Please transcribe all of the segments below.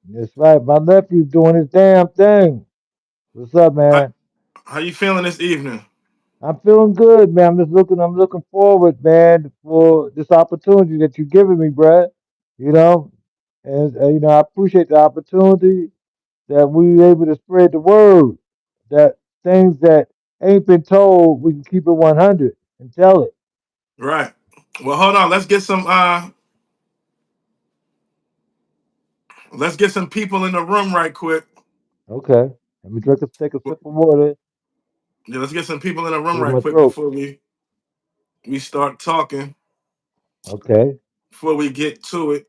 That's right. My nephew's doing his damn thing. What's up, How, man? how you feeling this evening? I'm feeling good, man. I'm looking forward, man, for this opportunity that you're giving me, Brad. You know, and I appreciate the opportunity that we able to spread the word. That things that ain't been told, we can keep it 100 and tell it. Right. Well, hold on. Let's get some people in the room right quick. Okay. Let me take a sip of water, Yeah, let's get some people in the room clear right my quick throat. before we start talking. Okay. Before we get to it,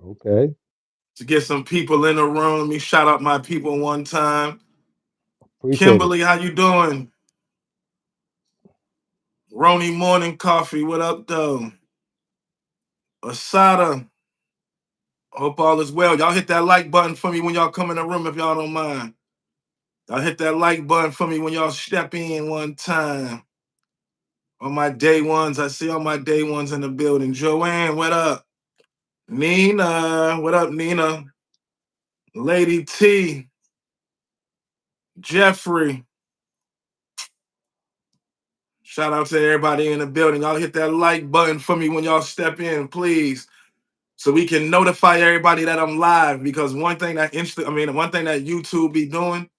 Okay. to get some people in the room. Let me shout out my people one time. Appreciate it. Kimberly, how you doing? Roni Morning Coffee, what up though? Asada, hope all is well. Y'all hit that like button for me when y'all come in the room if y'all don't mind. Y'all hit that like button for me when y'all step in one time. On my day ones, I see all my day ones in the building. Joanne, what up? Nina, what up, Nina? Lady T, Jeffrey, shout out to everybody in the building. Y'all hit that like button for me when y'all step in, please, so we can notify everybody that I'm live. Because one thing that YouTube be doing,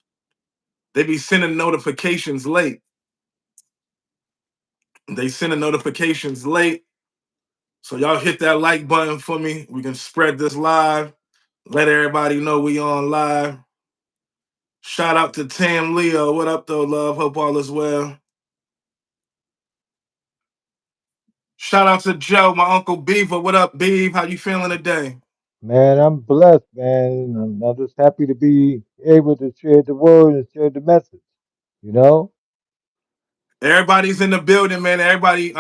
they be sending notifications late. They sending notifications late, so y'all hit that like button for me. We can spread this live. Let everybody know we on live. Shout out to Tam Leo. What up, though, love? Hope all is well. Shout out to Joe, my uncle Beaver. What up, Beav? How you feeling today? Man, I'm blessed, man. I'm just happy to be able to share the word and share the message. You know? Everybody's in the building, man. Everybody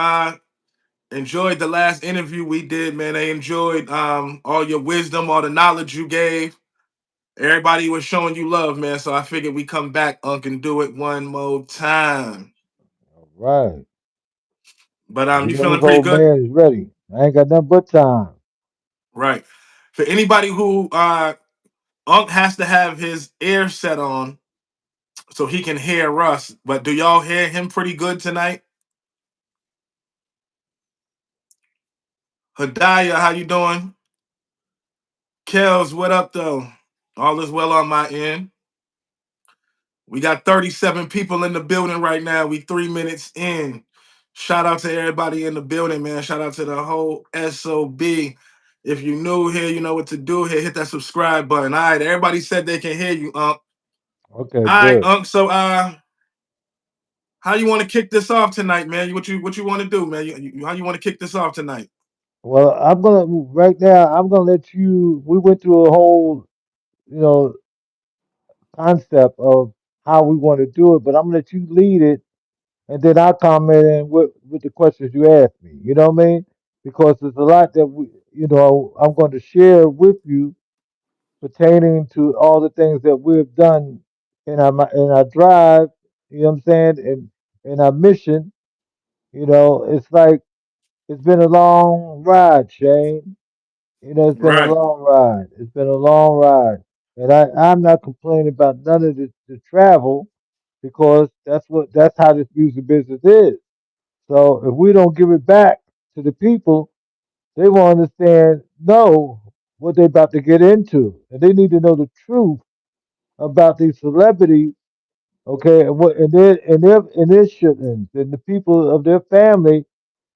enjoyed the last interview we did, man. They enjoyed all your wisdom, all the knowledge you gave. Everybody was showing you love, man. So I figured we come back, Unc, and do it one more time. All right. But You you know feeling this pretty old good? man is ready. I ain't got nothing but time. Right. For anybody who Unc has to have his ear set on so he can hear us. But do y'all hear him pretty good tonight? Hadaya, how you doing? Kels, what up though? All is well on my end. We got 37 people in the building right now. We 3 minutes in. Shout out to everybody in the building, man. Shout out to the whole SOB. If you new here, you know what to do here. Hit that subscribe button. All right, everybody said they can hear you, Unc. Okay, All right, good. Unc. So how you want to kick this off tonight, man? What you want to do, man? How you want to kick this off tonight? Well, right now, I'm gonna let you. We went through a whole, you know, concept of how we want to do it, but I'm gonna let you lead it, and then I'll comment in with the questions you asked me. You know what I mean? Because there's a lot that I'm going to share with you pertaining to all the things that we've done in our drive. You know what I'm saying? And in our mission. It's like it's been a long ride, Shane. It's been a Right, long ride. It's been a long ride. And I'm not complaining about none of the travel because that's how this music business is. So if we don't give it back to the people, they won't know what they're about to get into. And they need to know the truth about these celebrities, okay, and what and their shouldn't and the people of their family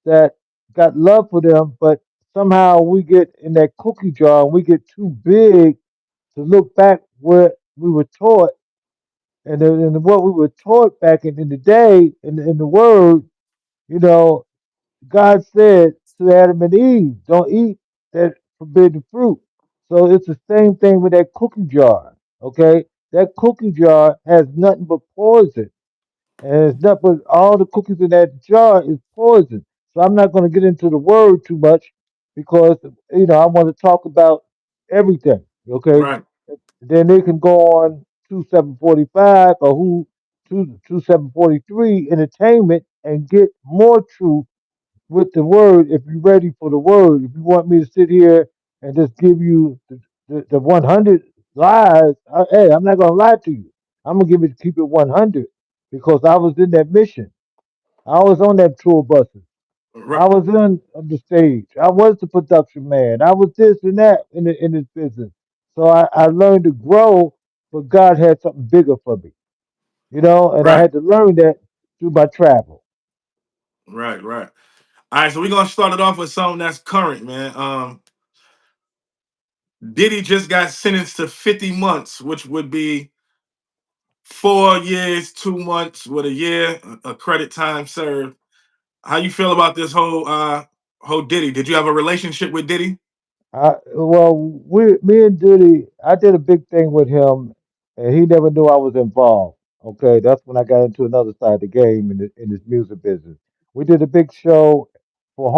that got love for them, but somehow we get in that cookie jar and we get too big to look back where we were taught and what we were taught back in the day in the word, you know, God said to Adam and Eve, don't eat that forbidden fruit. So it's the same thing with that cookie jar. Okay? That cookie jar has nothing but poison. And it's not, but all the cookies in that jar is poison. So I'm not going to get into the word too much because I want to talk about everything. Okay, right, then they can go on 2745 or who 2743 entertainment and get more truth with the word if you're ready for the word. If you want me to sit here and just give you the 100 lies. Hey, I'm not gonna lie to you. I'm gonna keep it 100 because I was in that mission. I was on that tour buses. I Right, was on the stage. I was the production man. I was this and that in this business. So I learned to grow, but God had something bigger for me, and I right, had to learn that through my travel. right, right. All right, so we're gonna start it off with something that's current, man. Diddy just got sentenced to 50 months, which would be 4 years, 2 months with a year, a credit time served. How you feel about this whole Diddy? Did you have a relationship with Diddy? Well, me and Duty, I did a big thing with him, and he never knew I was involved. Okay, that's when I got into another side of the game in this music business. We did a big show for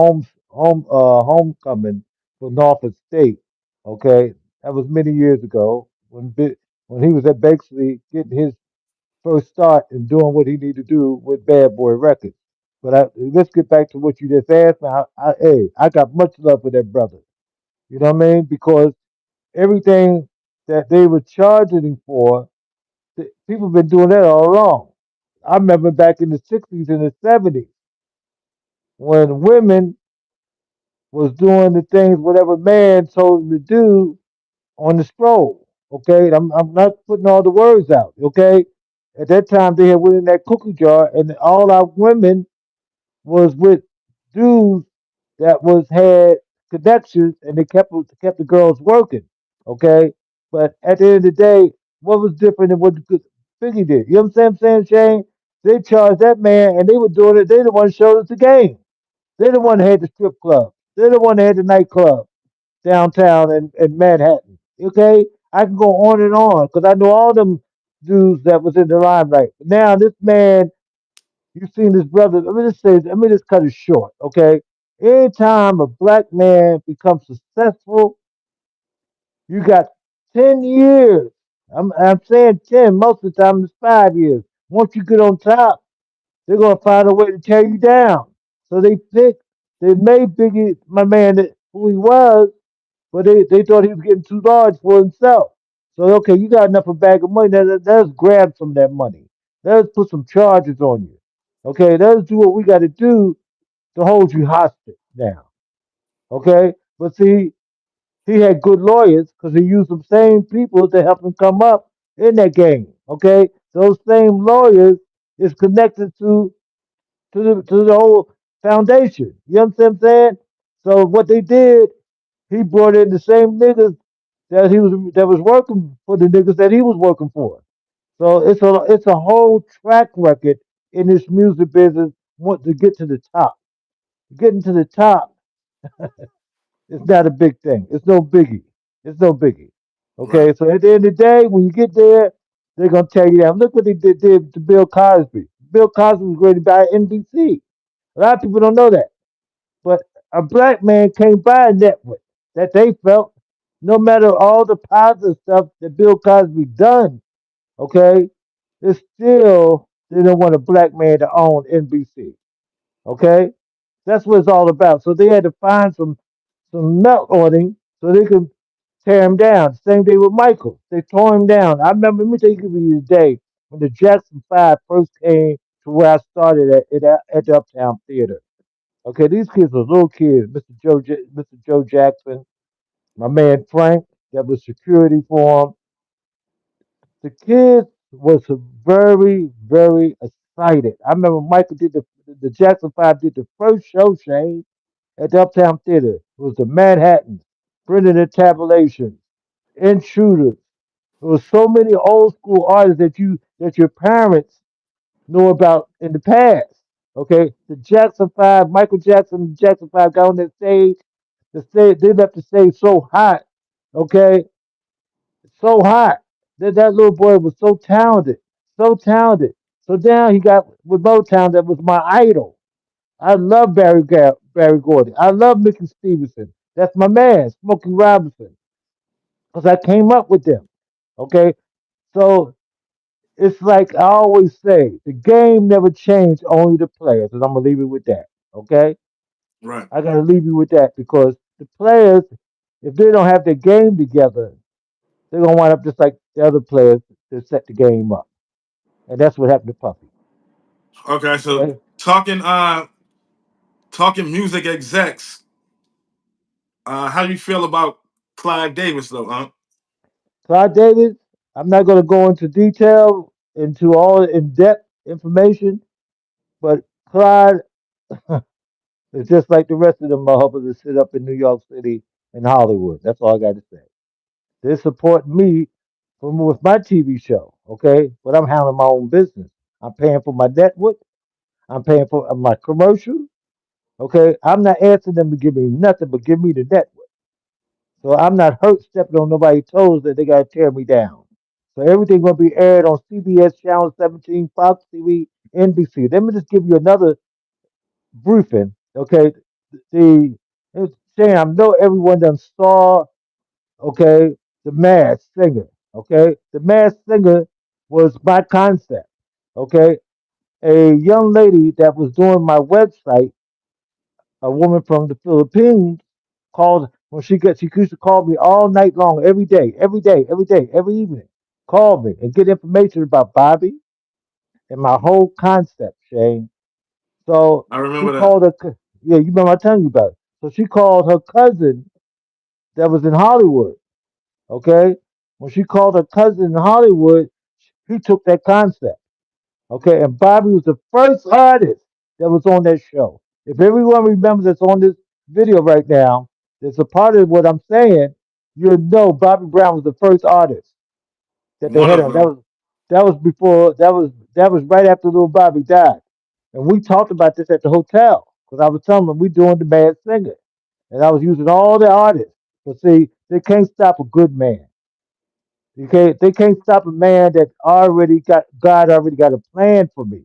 homecoming for Norfolk State. Okay, that was many years ago when he was at basically getting his first start in doing what he needed to do with Bad Boy Records. But let's get back to what you just asked me. Hey, I got much love for that brother. You know what I mean? Because everything that they were charging him for, people been doing that all along. I remember back in the 60s and the 70s when women was doing the things whatever man told them to do on the stroll. Okay, I'm not putting all the words out. Okay, at that time they had went in that cookie jar, and all our women was with dudes that was had connections, and they kept the girls working. Okay, but at the end of the day, what was different than what the Figgy did? You know what I'm saying, Shane? They charged that man, and they were doing it. They the one showed us the game. They the one that had the strip club. They're the one that had the nightclub downtown in Manhattan. Okay, I can go on because I know all them dudes that was in the limelight. But now this man, you seen this brother. Let me just cut it short. Okay, anytime a black man becomes successful, you got 10 years. I'm saying 10. Most of the time it's 5 years. Once you get on top, they're gonna find a way to tear you down. So they made Biggie, my man, who he was, but they thought he was getting too large for himself. So okay, you got enough of a bag of money. Now let's grab some of that money. Let's put some charges on you. Okay, let's do what we got to do to hold you hostage now. Okay, but see, he had good lawyers because he used the same people to help him come up in that game. Okay, those same lawyers is connected to the whole foundation. You understand what I'm saying? So what they did, he brought in the same niggas that was working for the niggas that he was working for. So it's a whole track record in this music business. Want to get to the top. Getting to the top is not a big thing. It's no biggie. It's no biggie. Right, Okay, so at the end of the day, when you get there, they're gonna tell you that. Look what they did to Bill Cosby. Bill Cosby was rated by NBC. A lot of people don't know that. But a black man came by a network that they felt, no matter all the positive stuff that Bill Cosby done, okay, it's still they don't want a black man to own NBC. Okay, that's what it's all about. So they had to find some melt on him so they could tear him down. Same day with Michael, they tore him down. I remember. Let me take you to the day when the Jackson Five first came to where I started at the Uptown Theater. Okay, these kids were little kids. Mr. Joe Jackson, my man Frank, that was security for him. The kids was very, very excited. I remember Michael did the Jackson Five did the first show, Shane, at the Uptown Theater. It was the Manhattan, Brendan and Tabulation, Intruders. There was so many old school artists that your parents know about in the past. Okay, the Jackson Five, Michael Jackson, the Jackson Five got on that stage. They left the stage so hot. Okay, so hot that little boy was so talented, so talented. So now he got with Motown that was my idol. I love Barry Gordy. I love Mickey Stevenson. That's my man, Smokey Robinson, because I came up with them. Okay, so it's like I always say, the game never changed, only the players. And I'm gonna leave it with that. Okay, right, I gotta leave you with that because the players, if they don't have their game together, they're gonna wind up just like the other players that set the game up, and that's what happened to Puffy. Okay, so Okay, talking music execs. How do you feel about Clive Davis though, huh? Clyde Davis. I'm not gonna go into detail into all in depth information, but Clyde is just like the rest of the motherfuckers that sit up in New York City and Hollywood. That's all I got to say. They support me from with my TV show, okay? But I'm handling my own business. I'm paying for my network. I'm paying for my commercial, okay? I'm not asking them to give me nothing but give me the network. So I'm not hurt stepping on nobody's toes that they got to tear me down. So everything gonna be aired on CBS Channel 17, Fox TV, NBC. Let me just give you another briefing, okay? The Shane, I know everyone done saw, okay, the Masked Singer, okay? The Masked Singer was my concept, okay? A young lady that was doing my website, a woman from the Philippines, called when she used to call me all night long, every day, every evening. Call me and get information about Bobby and my whole concept, Shane. So I she remember that. called her, yeah, you remember I telling you about it. So she called her cousin that was in Hollywood, okay? When she called her cousin in Hollywood, he took that concept, okay? And Bobby was the first artist that was on that show. If everyone remembers that's on this video right now, that's a part of what I'm saying, you'll know Bobby Brown was the first artist that they One had of on. them. That was before that was right after little Bobby died. And we talked about this at the hotel because I was telling them we doing the Mad Singer. And I was using all the artists. But see, they can't stop a good man. They can't stop a man that already got God already got a plan for me.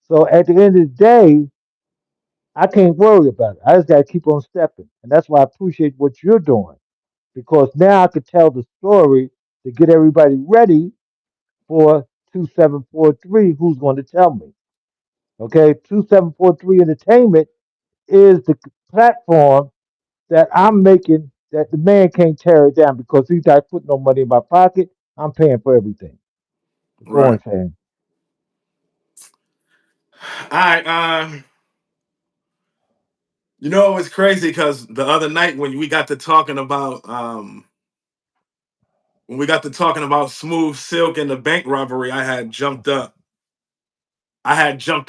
So at the end of the day, I can't worry about it. I just gotta keep on stepping. And that's why I appreciate what you're doing. Because now I could tell the story to get everybody ready for 2743, who's going to tell me. Okay, 2743 Entertainment is the platform that I'm making that the man can't tear it down because he's not putting no money in my pocket. I'm paying for everything. Go on, Right. Shane. All right. You know it's crazy because the other night when we got to talking about Smooth Silk and the bank robbery, I had jumped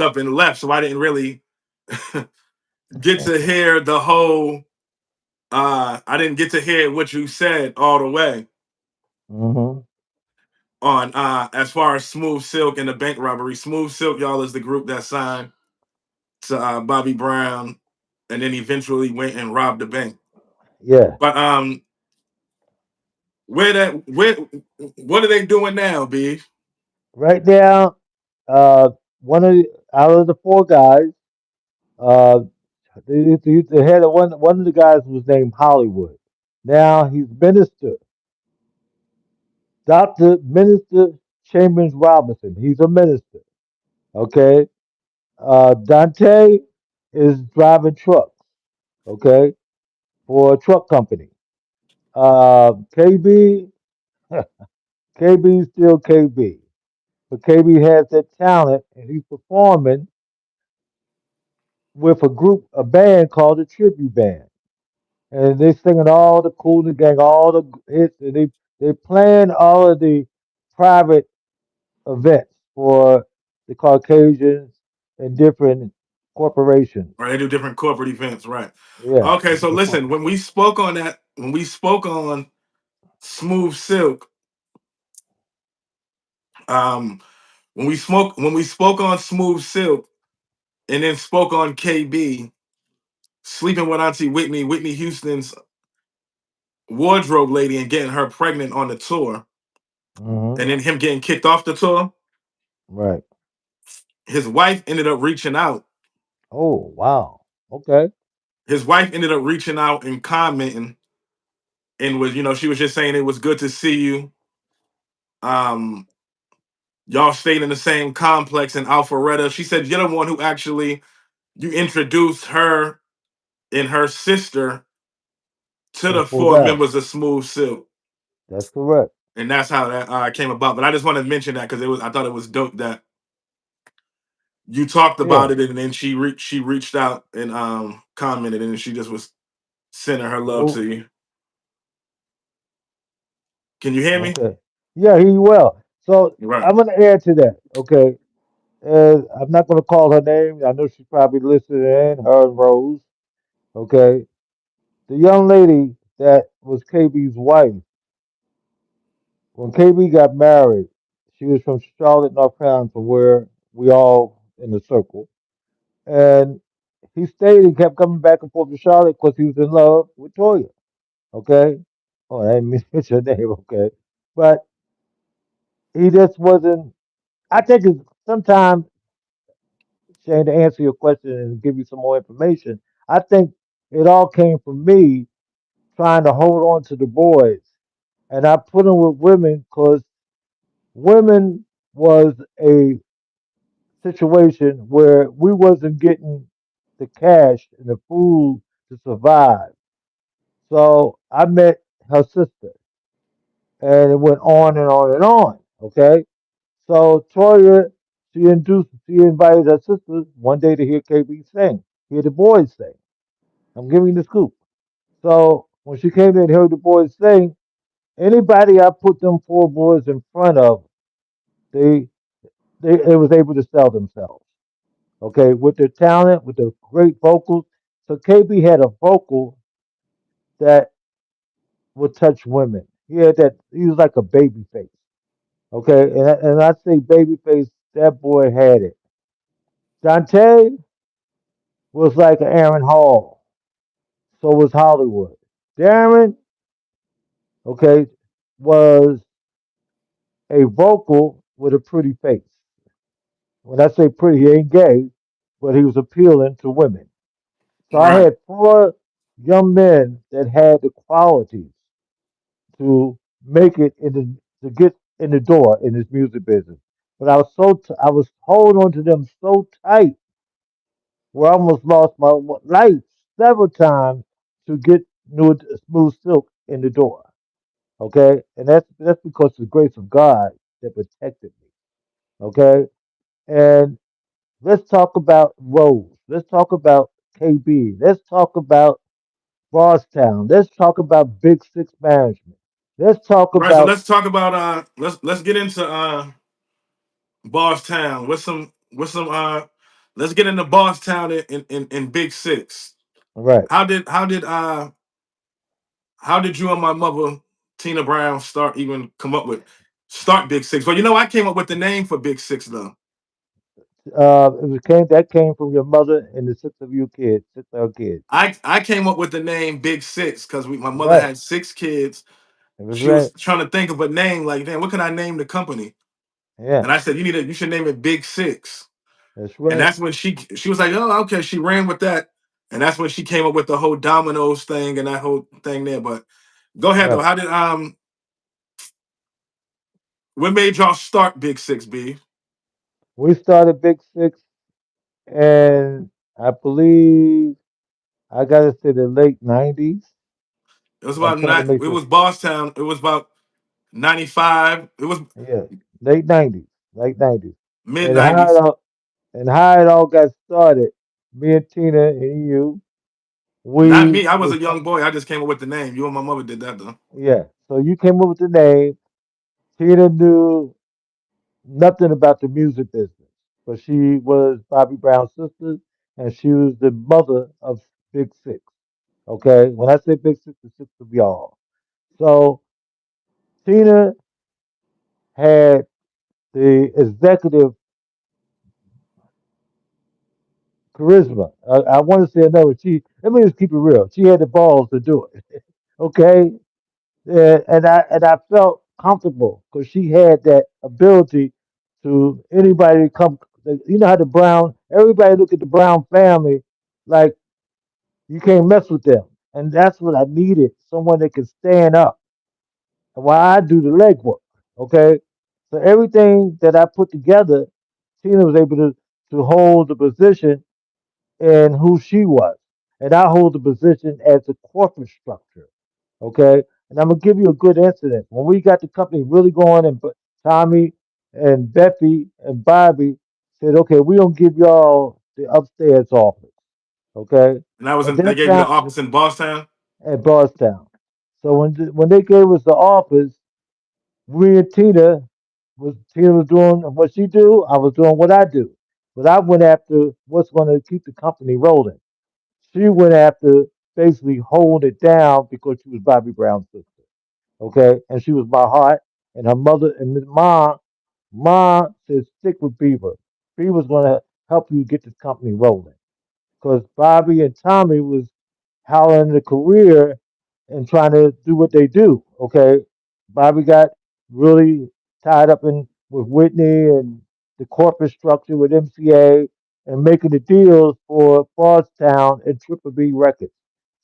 up and left, so I didn't really get to hear the whole. I didn't get to hear what you said all the way Hmm. on as far as Smooth Silk and the bank robbery. Smooth Silk, y'all, is the group that signed to Bobby Brown, and then eventually went and robbed the bank. Yeah. But where what are they doing now, B? Right now, uh, out of the four guys, uh, they had one of the guys was named Hollywood. Now he's Minister, Doctor Minister Chambers Robinson. He's a minister. Okay. Dante is driving trucks. Okay, for a truck company. KB, KB is still KB, but KB has that talent, and he's performing with a band called the Tribute Band, and they're singing all the Cool and the Gang, all the hits, and they playing all of the private events for the Caucasians and different corporations. Or they do different corporate events, right? Yeah, Okay, and they so perform. listen, when we spoke on Smooth Silk, um, when we spoke on Smooth Silk, and then spoke on KB sleeping with Auntie Whitney Houston's wardrobe lady, and getting her pregnant on the tour, Hmm. and then him getting kicked off the tour. Right. His wife ended up reaching out. Oh wow. Okay. His wife ended up reaching out and commenting, and she was just saying it was good to see you. Um, y'all stayed in the same complex in Alpharetta. She said you're the one who actually you introduced her and her sister to and the pulled four out. members of Smooth Silk, That's correct. and that's how that came about. But I just want to mention that because it was I thought it was dope that you talked Yeah. about it, and then she reached out and commented, and she just was sending her love Well, to you. Can you hear me? okay. Yeah, he well. So Right. I'm gonna add to that. Okay. I'm not gonna call her name. I know she's probably listening in, her and Rose. Okay. The young lady that was KB's wife, when KB got married, she was from Charlotte, North Carolina, from where we all in the circle. And he stayed and kept coming back and forth to Charlotte because he was in love with Toya. Okay. Oh, I didn't mention her name. Okay. But he just wasn't. I think it's sometimes, Shane, to answer your question and give you some more information, I think it all came from me trying to hold on to the boys. And I put them with women because women was a situation where we wasn't getting the cash and the food to survive. So I met her sister, and it went on and on and on. Okay, so Toya, she invited her sister one day to hear KB sing, hear the boys sing. I'm giving you the scoop. So when she came there and heard the boys sing, anybody I put them four boys in front of, they they was able to sell themselves. Okay, with their talent, with their great vocals. So KB had a vocal that would touch women. He had that. He was like a baby face. Okay, and I say baby face. That boy had it. Dante was like an Aaron Hall. So was Hollywood. Darren, okay, was a vocal with a pretty face. When I say pretty, he ain't gay, but he was appealing to women. So I Right. had four young men that had the qualities to make it in to get in the door in this music business. But I was holding on to them so tight where I almost lost my life several times to get new smooth silk in the door. Okay, and that's because of the grace of God that protected me. Okay, and let's talk about Rose. Let's talk about KB. Let's talk about Bosstown. Let's talk about Big Six Management. Let's talk Right. So about let's talk about let's get into Boss Town. What's some let's get into Boss Town in Big Six. right. How did you and my mother, Tina Brown, come up with start Big Six? Well, you know, I came up with the name for Big Six though. That came from your mother and the six of you kids, six of our kids. I came up with the name Big Six because my mother Right. had six kids. It was She was right. trying to think of a name like, damn, what can I name the company? Yeah, And I said, you should name it Big Six. that's And right. that's when she was like, oh, okay. She ran with that. And that's when she came up with the whole dominoes thing and that whole thing there. But go ahead though. Right. How did what made y'all start Big Six, B? We started Big Six, and I believe I gotta say the late '90s. It was I'm about trying to nine. make It sure. was Bosstown. It was about 95. It was Yeah, late '90s, late '90s, mid and how it 90s. all and how it all got started. Me and Tina and you, Not we me. I was was a young boy. I just came up with the name. You and my mother did that though. yeah. So you came up with the name. Tina knew nothing about the music business, but she was Bobby Brown's sister, and she was the mother of Big Six. Okay, when I say Big Six, the six of y'all. So Tina had the executive charisma. I want to say another. Let me just keep it real. She had the balls to do it. Okay, and I felt comfortable because she had that ability to anybody to come. You know how the Brown, everybody look at the Brown family like you can't mess with them, and that's what I needed. Someone that could stand up while I do the legwork. Okay, so everything that I put together, Tina was able to hold the position and who she was, and I hold the position as the corporate structure. Okay, and I'm gonna give you a good incident. When we got the company really going, and Tommy and Beffy and Bobby said, "Okay, we don't give y'all the upstairs office." Okay, And I was at in, they that gave you the time office in Boston. at Bardstown. So when they gave us the office, we and Tina was doing what she do. I was doing what I do, but I went after what's going to keep the company rolling. She went after basically holding it down because she was Bobby Brown's sister. Okay, and she was my heart, and her mother and mom said stick with Beaver. Beaver's going to help you get this company rolling because Bobby and Tommy was howling the career and trying to do what they do. Okay, Bobby got really tied up in with Whitney and the corporate structure with MCA and making the deals for Bardstown and Triple B Records.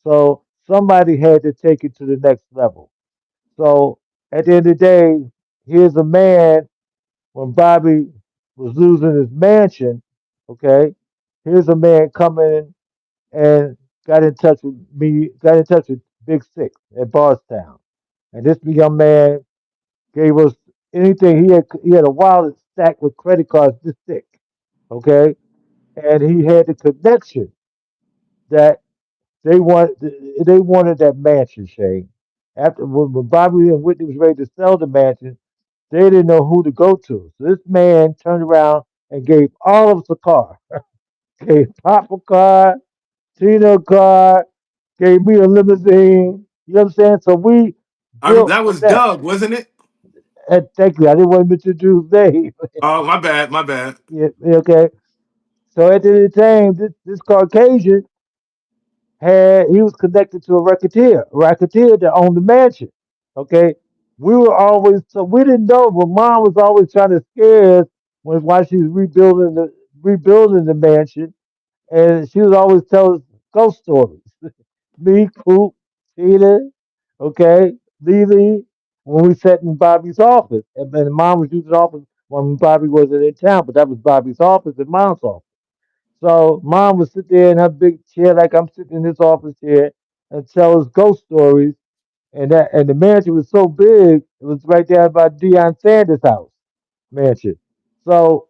So somebody had to take it to the next level. So at the end of the day, here's a man when Bobby was losing his mansion. Okay, here's a man coming and got in touch with me, got in touch with Big Six at Bardstown. And this young man gave us anything. He had a wallet stacked with credit cards this thick, okay? And he had the connection that they wanted that mansion, Shane. After when Bobby and Whitney was ready to sell the mansion, they didn't know who to go to. So this man turned around and gave all of us a car. Gave Pop a car, Tina a car, gave me a limousine. You know what I'm saying? So we built That from was that. Doug, wasn't it? And thank you. I didn't want to mention Drew's name. Oh, my bad, my bad. Yeah, yeah, okay. So at the end of the time, this Caucasian he was connected to a racketeer that owned the mansion. Okay. We were always so we didn't know, but mom was always trying to scare us while she was rebuilding the mansion, and she would always tell us ghost stories. Me, Coop, Tina, okay, Lily, when we sat in Bobby's office. And mom was using the office when Bobby wasn't in town, but that was Bobby's office and mom's office. So mom would sit there in her big chair like I'm sitting in this office here and tell us ghost stories. And the mansion was so big, it was right there by Deion Sanders' house mansion. So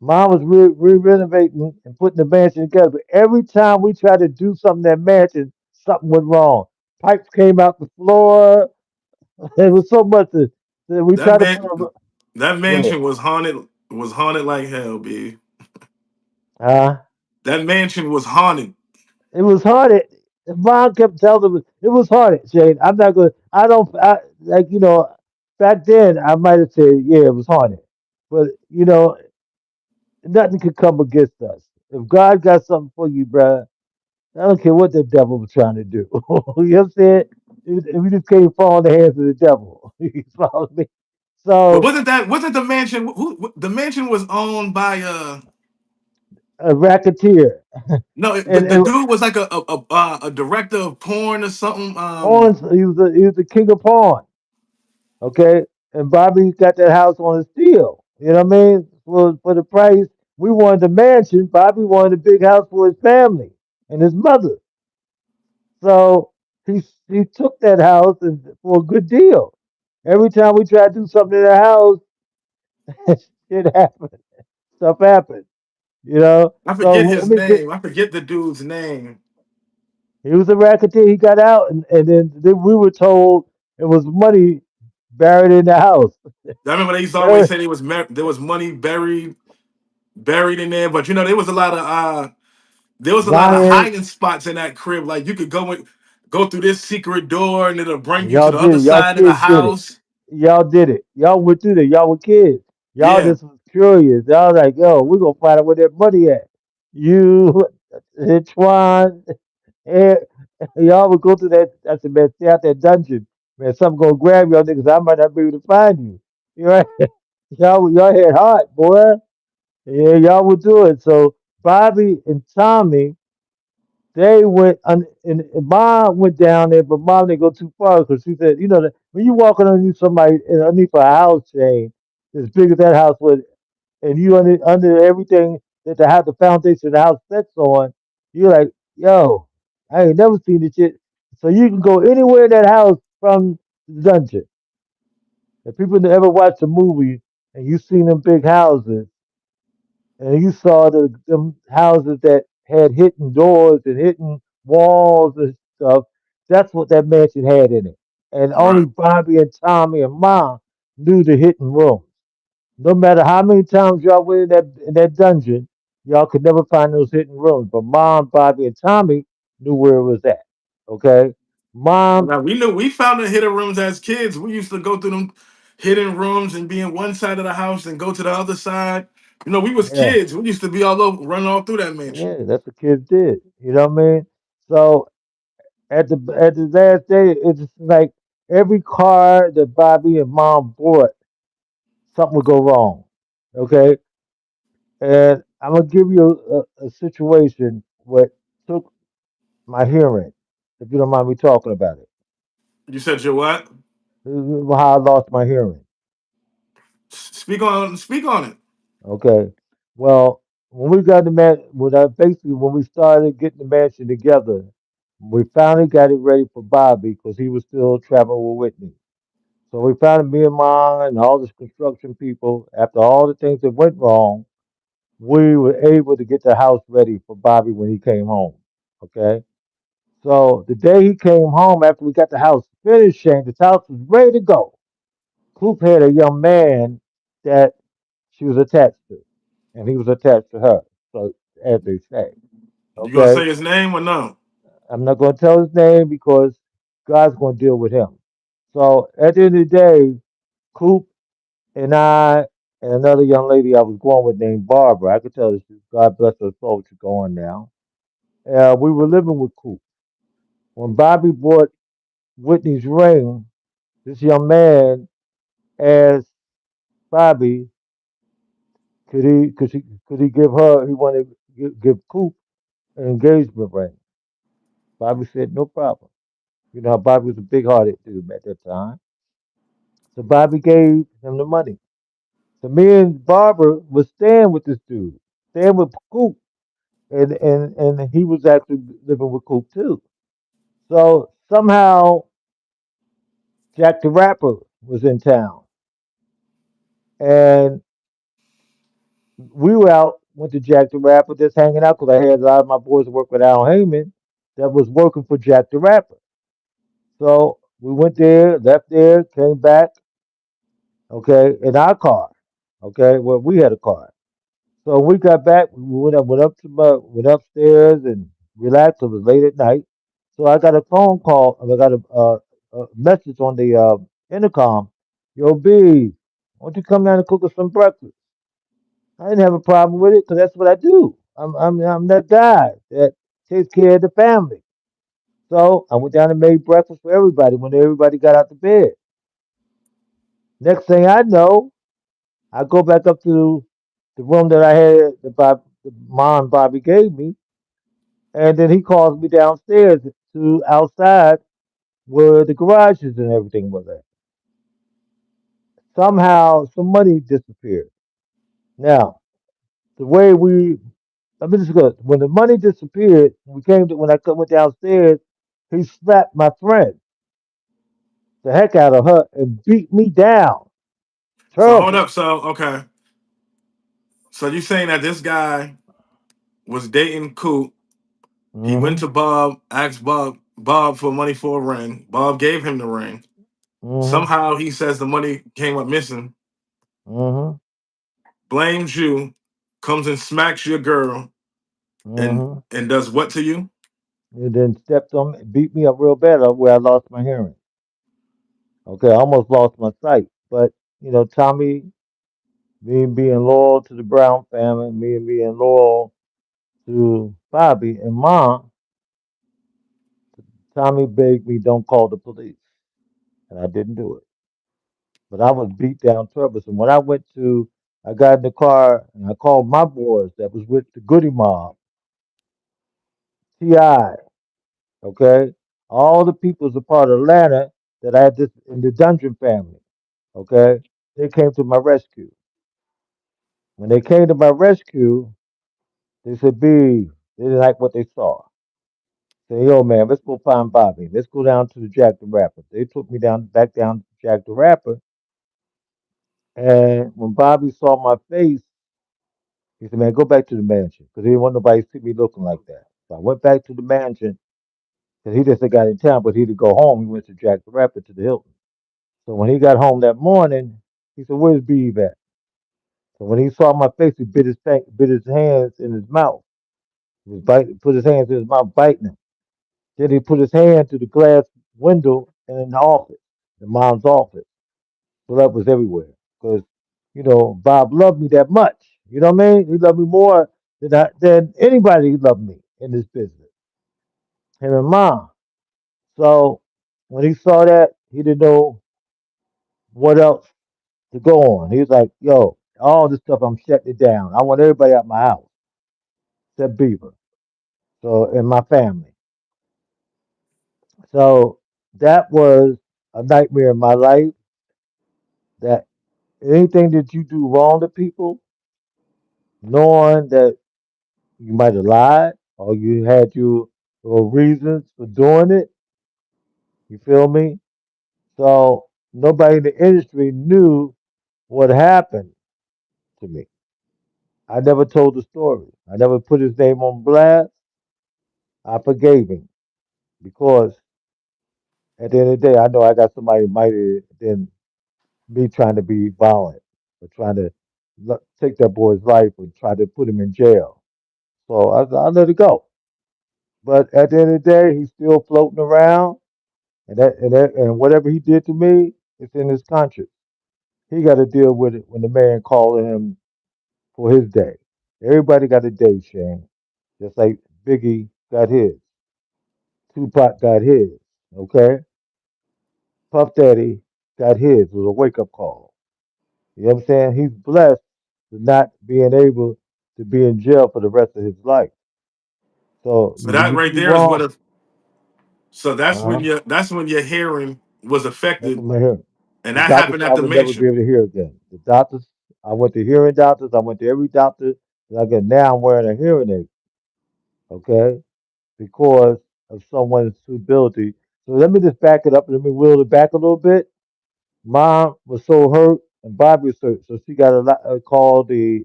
mom was renovating and putting the mansion together. But every time we tried to do something in that mansion, something went wrong. Pipes came out the floor. It was so much that we That tried to put a man, that go ahead. mansion was haunted like hell, B. Uh, That mansion was haunted. it was haunted. Mom kept telling me it was haunted, Shane. I'm not gonna I don't I like back then I might have said, yeah, it was haunted. But nothing could come against us. If God got something for you, bruh, I don't care what the devil was trying to do. You know what I'm saying? We just can't fall in the hands of the devil. You follow me? But So wasn't the mansion the mansion was owned by a racketeer no, the and dude was like a director of porn or something. pawns. He was the king of pawn. Okay, and Bobby got that house on his deal. You know what I mean? For the price, we wanted the mansion. Bobby wanted a big house for his family and his mother. So he took that house for a good deal. Every time we tried to do something in the house, shit happened. Stuff happened. I So forget let his me get. name. I forget the dude's name. He was a racketeer. He got out, and then we were told it was money buried in the house. I remember they used to always Buried, say there was money buried in there, but there was a lot of lions. hiding spots in that crib. Like you could go through this secret door and it'll bring you to Y'all the did other it. Y'all side of the kids did it. house. Y'all did it. Y'all went through there. Y'all were kids. Y'all Yeah, just was curious. Y'all like, yo, we're gonna find out where that money at. You, Twan, and y'all would go through that. I said, man, stay out that dungeon. Man, something gonna grab y'all niggas. I might not be able to find you. You know, y'all had heart, boy. Yeah, y'all would do it. So Bobby and Tommy, they went and mom went down there, but mom didn't go too far because she said, that when you walking underneath somebody underneath a house chain as big as that house was, and you under everything that the foundation of the house sets on, you're like, yo, I ain't never seen this shit. So you can go anywhere in that house from the dungeon. If people that ever watched a movie and you seen them big houses and you saw them houses that had hidden doors and hidden walls and stuff, that's what that mansion had in it. And only Right. Bobby and Tommy and Mom knew the hidden rooms. No matter how many times y'all went in that dungeon, y'all could never find those hidden rooms. But Mom, Bobby, and Tommy knew where it was at. Okay, Mom, Now we found the hidden rooms as kids. We used to go through them hidden rooms and be in one side of the house and go to the other side. We was yeah, kids. We used to be all over, running all through that mansion. yeah, that's what kids did. You know what I mean? So at the last day, it's just like every car that Bobby and Mom bought, something would go wrong. Okay, and I'm gonna give you a situation what took my hearing, if you don't mind me talking about it. You said your what? This is how I lost my hearing. Speak on it. Okay. Well, when we got the man, when we started getting the mansion together, we finally got it ready for Bobby because he was still traveling with Whitney. So we found me and mom and all the construction people. After all the things that went wrong, we were able to get the house ready for Bobby when he came home. Okay. So the day he came home, after we got the house finished, Shane, the house was ready to go. Coop had a young man that she was attached to, and he was attached to her. So, as they say, You gonna okay, say his name or no? I'm not going to tell his name because God's going to deal with him. So, at the end of the day, Coop and I and another young lady I was going with named Barbara, I could tell this, God bless her soul, she's going now. We were living with Coop. When Bobby bought Whitney's ring, this young man asked Bobby, could he give her, he wanted to give Coop an engagement ring. Bobby said, no problem. You know, Bobby was a big hearted dude at that time. So Bobby gave him the money. So me and Barbara was staying with this dude, staying with Coop. And he was actually living with Coop too. So somehow Jack the Rapper was in town. And we were out, went to Jack the Rapper, just hanging out because I had a lot of my boys that work with Al Heyman that was working for Jack the Rapper. So we went there, left there, came back, okay, in our car. Okay, well, we had a car. So when we got back, we went upstairs and relaxed. It was late at night. So I got a phone call. I got a message on the intercom. Yo, B, why don't you come down and cook us some breakfast? I didn't have a problem with it because that's what I do. I'm that guy that takes care of the family. So I went down and made breakfast for everybody when everybody got out to bed. Next thing I know, I go back up to the room that I had the mom Bobby gave me, and then he calls me downstairs to outside where the garages and everything was at. Somehow, some money disappeared. Now, the way we, let me just go. When the money disappeared, when I went downstairs, he slapped my friend, the heck out of her, and beat me down. So hold Terrible. up. So okay. So you saying that this guy was dating Coop? He went Mm-hmm. to Bob, asked Bob for money for a ring. Bob gave him the ring. Mm-hmm. Somehow he says the money came up missing. Mm-hmm. Blames you, comes and smacks your girl, and Mm-hmm. and does what to you? And then stepped on me, beat me up real bad up where I lost my hearing. Okay, I almost lost my sight. But, Tommy, me being loyal to the Brown family, me being loyal to Bobby and Mom, Tommy begged me don't call the police. And I didn't do it. But I was beat down troublesome. When I got in the car and I called my boys that was with the Goody Mob, T.I., okay? All the people's a part of Atlanta that I had this in the Dungeon family, okay? They came to my rescue. When they came to my rescue, they said, B, they didn't like what they saw. Say, yo, man, let's go find Bobby. Let's go down to the Jack the Rapper. They took me back down to Jack the Rapper. And when Bobby saw my face, he said, man, go back to the mansion. Because he didn't want nobody to see me looking like that. So I went back to the mansion because he just got in town, but he didn't go home. He went to Jack the Rapper to the Hilton. So when he got home that morning, he said, where's Beaver at? So when he saw my face, he bit his hands in his mouth. He was put his hands in his mouth, biting him. Then he put his hand to the glass window in the office, the mom's office. Blood was everywhere because, Bob loved me that much. You know what I mean? He loved me more than anybody loved me in this business. Him and mom. So when he saw that, he didn't know what else to go on. He was like, "Yo, all this stuff, I'm shutting it down. I want everybody out my house except Beaver. So and my family." So that was a nightmare in my life. That anything that you do wrong to people, knowing that you might have lied or you had your reasons for doing it. You feel me? So nobody in the industry knew what happened to me. I never told the story. I never put his name on blast. I forgave him because at the end of the day, I know I got somebody mightier than me trying to be violent or trying to take that boy's life or try to put him in jail. So I let it go. But at the end of the day, he's still floating around. And whatever he did to me, it's in his conscience. He got to deal with it when the man calling him for his day. Everybody got a day, Shane. Just like Biggie got his, Tupac got his. Okay, Puff Daddy got his. It was a wake up call. You know what I'm saying? He's blessed to not being able to be in jail for the rest of his life. So So when that you right do there is what wrong, a so uh-huh, that's when your hearing was that's affected, what my hearing. and The that doctor happened said at I the would never be mansion. able to hear again. The doctors, I went to hearing doctors. I went to every doctor. And I get now I'm wearing a hearing aid. Okay, because of someone's ability. So let me just back it up. Let me wheel it back a little bit. Mom was so hurt, and Bobby was hurt, so she got called the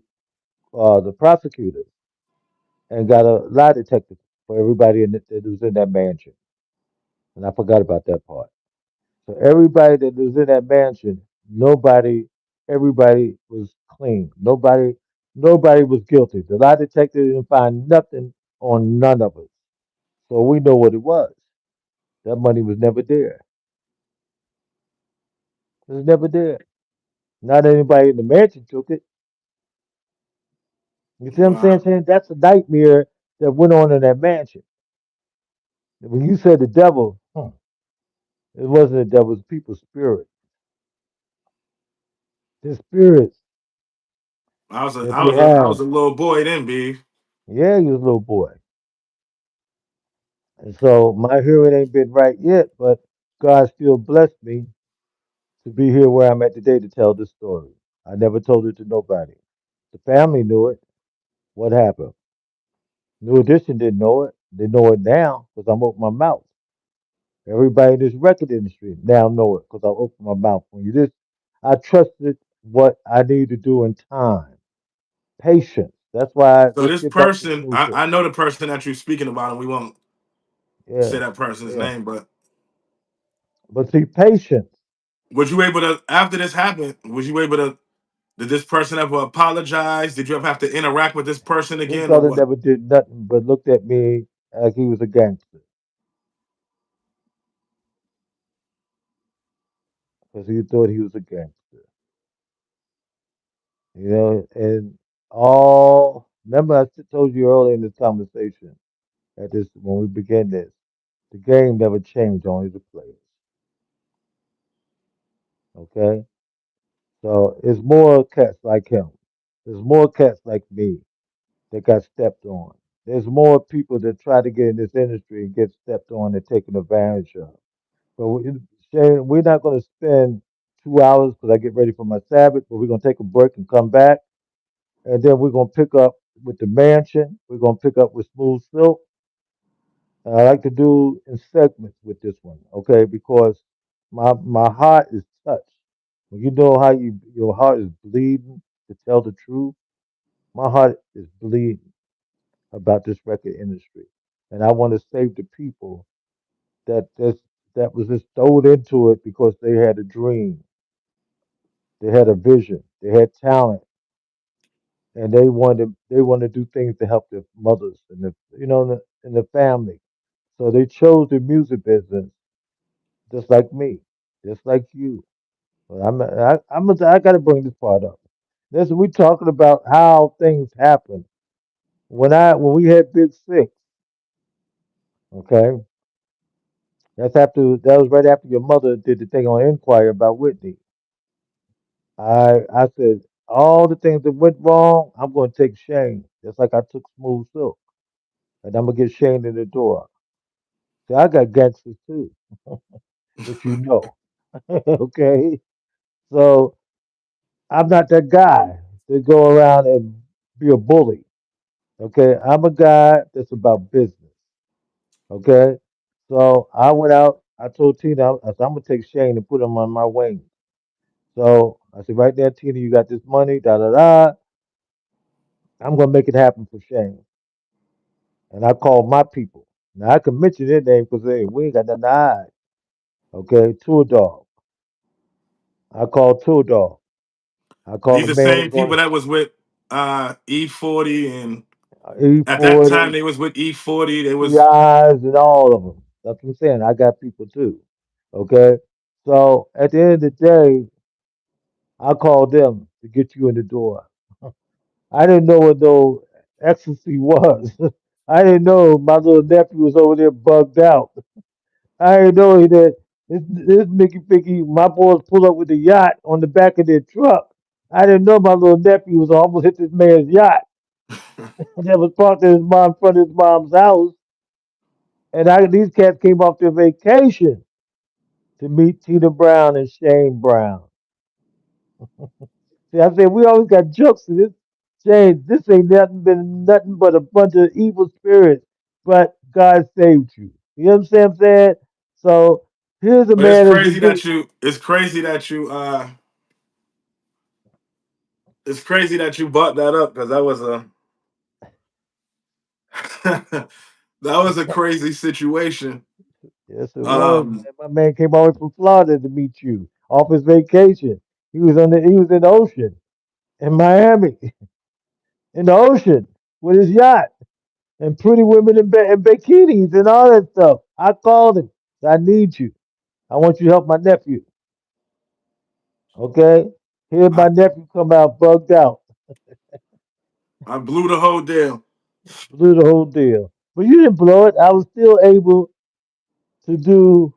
prosecutor and got a lie detector for everybody that was in that mansion. And I forgot about that part. So everybody that was in that mansion, everybody was clean. Nobody was guilty. The lie detector didn't find nothing on none of us. So we know what it was. That money was never there. It was never there. Not anybody in the mansion took it. You see what I'm saying? Wow. Saying that's a nightmare that went on in that mansion. When you said the devil, it wasn't the devil, it was people's spirit. The spirits that they I have. was a little boy then, B. Yeah, you was a little boy. And so my hearing ain't been right yet, but God still blessed me to be here where I'm at today to tell this story. I never told it to nobody. The family knew it. What happened? New Edition didn't know it. They know it now because I'm opening my mouth. Everybody in this record industry now know it because I opened my mouth. I trusted what I need to do in time. Patience. That's why. So Let's this get back to person, Smooth Silk. I know the person that you're speaking about, and we won't say Yeah, that person's yeah. name, but But see, patience. was you able to after this happened? Was you able to? Did this person ever apologize? Did you ever have to interact with this person This again, or brother what? never did nothing but looked at me like he was a gangster because he thought he was a gangster. And remember I told you earlier in this conversation at this when we began this, the game never changed, only the players. Okay? So it's more cats like him. There's more cats like me that got stepped on. There's more people that try to get in this industry and get stepped on and taken advantage of. But Shane, we're not going to spend 2 hours because I get ready for my Sabbath, but we're going to take a break and come back. And then we're going to pick up with the mansion. We're going to pick up with Smooth Silk. I like to do in segments with this one, okay? Because my heart is touched. When you know how your heart is bleeding to tell the truth, my heart is bleeding about this record industry, and I want to save the people that was just thrown into it because they had a dream, they had a vision, they had talent, and they want to do things to help their mothers and the family. So they chose the music business, just like me, just like you. But I got to bring this part up. Listen, we talking about how things happen. When we had Big Six, okay, that was right after your mother did the thing on Inquiry about Whitney. I said all the things that went wrong, I'm going to take Shane, just like I took Smooth Silk, and I'm gonna get Shane in the door. See, I got gangsters too, which you know, okay. So I'm not that guy to go around and be a bully. Okay, I'm a guy that's about business. Okay, so I went out. I told Tina, I said, I'm gonna take Shane and put him on my wing. So I said, right there, Tina, you got this money, da da da. I'm gonna make it happen for Shane. And I called my people. Now I can mention their name because hey, we ain't got nothing to hide. Okay, Tour Dog. I called Tour Dog. I called These the the man same that's people on that was with E40, and at that time E40, they was with E40. They was PIs, and all of them. That's what I'm saying. I got people too. Okay, so at the end of the day, I called them to get you in the door. I didn't know what no ecstasy was. I didn't know my little nephew was over there bugged out. I didn't know that this Mickey Picky, my boys pull up with a yacht on the back of their truck. I didn't know my little nephew was almost hit this man's yacht that was parked in front of his mom's house. And these cats came off their vacation to meet Tina Brown and Shane Brown. See, I said we always got jokes to this. Shane, this ain't nothing been nothing but a bunch of evil spirits, but God saved you. You know what I'm saying? So here's a but it's man that's been crazy doing. that you it's crazy that you it's crazy that you brought that up because that was a that was a crazy situation. Yes, it was, Um, man. My man came all the way from Florida to meet you off his vacation. He was in the ocean in Miami, in the ocean with his yacht and pretty women in bikinis and all that stuff. I called him. I need you. I want you to help my nephew. Okay? Here I my nephew come out bugged out, I blew the whole deal. blew the whole deal. But you didn't blow it. I was still able to do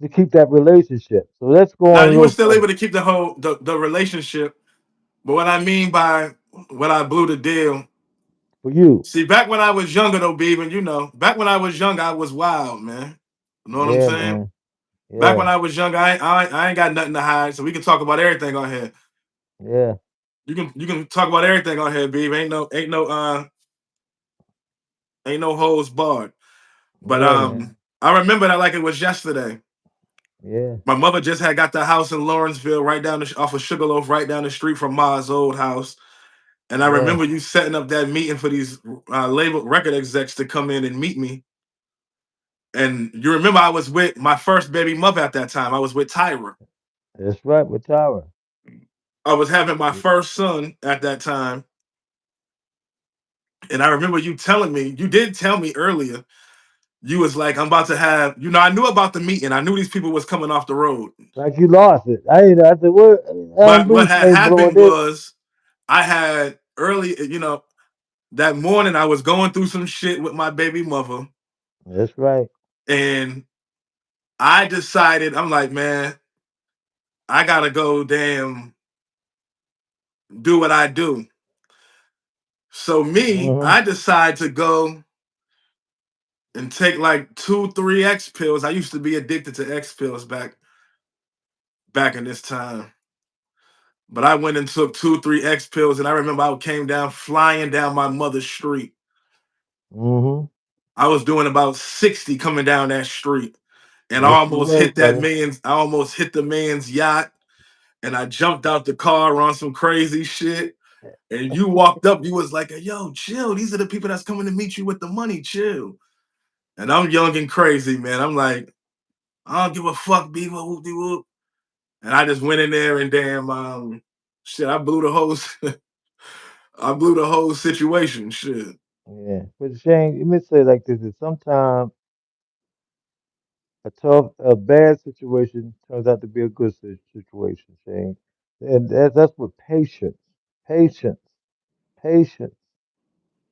to keep that relationship. So let's go Now on a you were little still further able to keep the relationship, but what I mean by when I blew the deal. for you. See, back when I was younger though, Beaver, back when I was young, I was wild, man. You know what I'm Yeah, saying? man. Back Yeah, when I was young, I ain't got nothing to hide, so we can talk about everything on here. yeah, You can talk about everything on here, Beaver. Ain't no holds barred. But yeah, man. I remember that like it was yesterday. Yeah, My mother just had got the house in Lawrenceville, right down off of Sugarloaf, right down the street from Ma's old house. And I yeah. remember you setting up that meeting for these label record execs to come in and meet me. And you remember I was with my first baby mother at that time. I was with Tyra. That's right with Tara. I was having my first son at that time. And I remember you telling me, you did tell me earlier, you was like, I'm about to have, I knew about the meeting. I knew these people was coming off the road. Like you lost it. I didn't know. I said, what? I don't But what believe had Shane blowing happened this. was I had early, that morning I was going through some shit with my baby mother. That's right. And I decided, I'm like, man, I gotta go damn do what I do. So me, Hmm. I decide to go and take like 2, 3 X pills. I used to be addicted to X pills back in this time. But I went and took 2, 3 X pills, and I remember I came down flying down my mother's street. Hmm. I was doing about 60 coming down that street, and Yes, you was, brother. I almost hit the man's yacht, and I jumped out the car on some crazy shit. And you walked up, you was like, "Yo, chill. These are the people that's coming to meet you with the money. Chill." And I'm young and crazy, man. I'm like, I don't give a fuck, Beaver, whoop de whoop. And I just went in there and damn, shit, I blew the whole, I blew the whole situation. Shit. Yeah. But Shane, let me say it like this: is sometimes a bad situation turns out to be a good situation, Shane. And that's what patience, patience.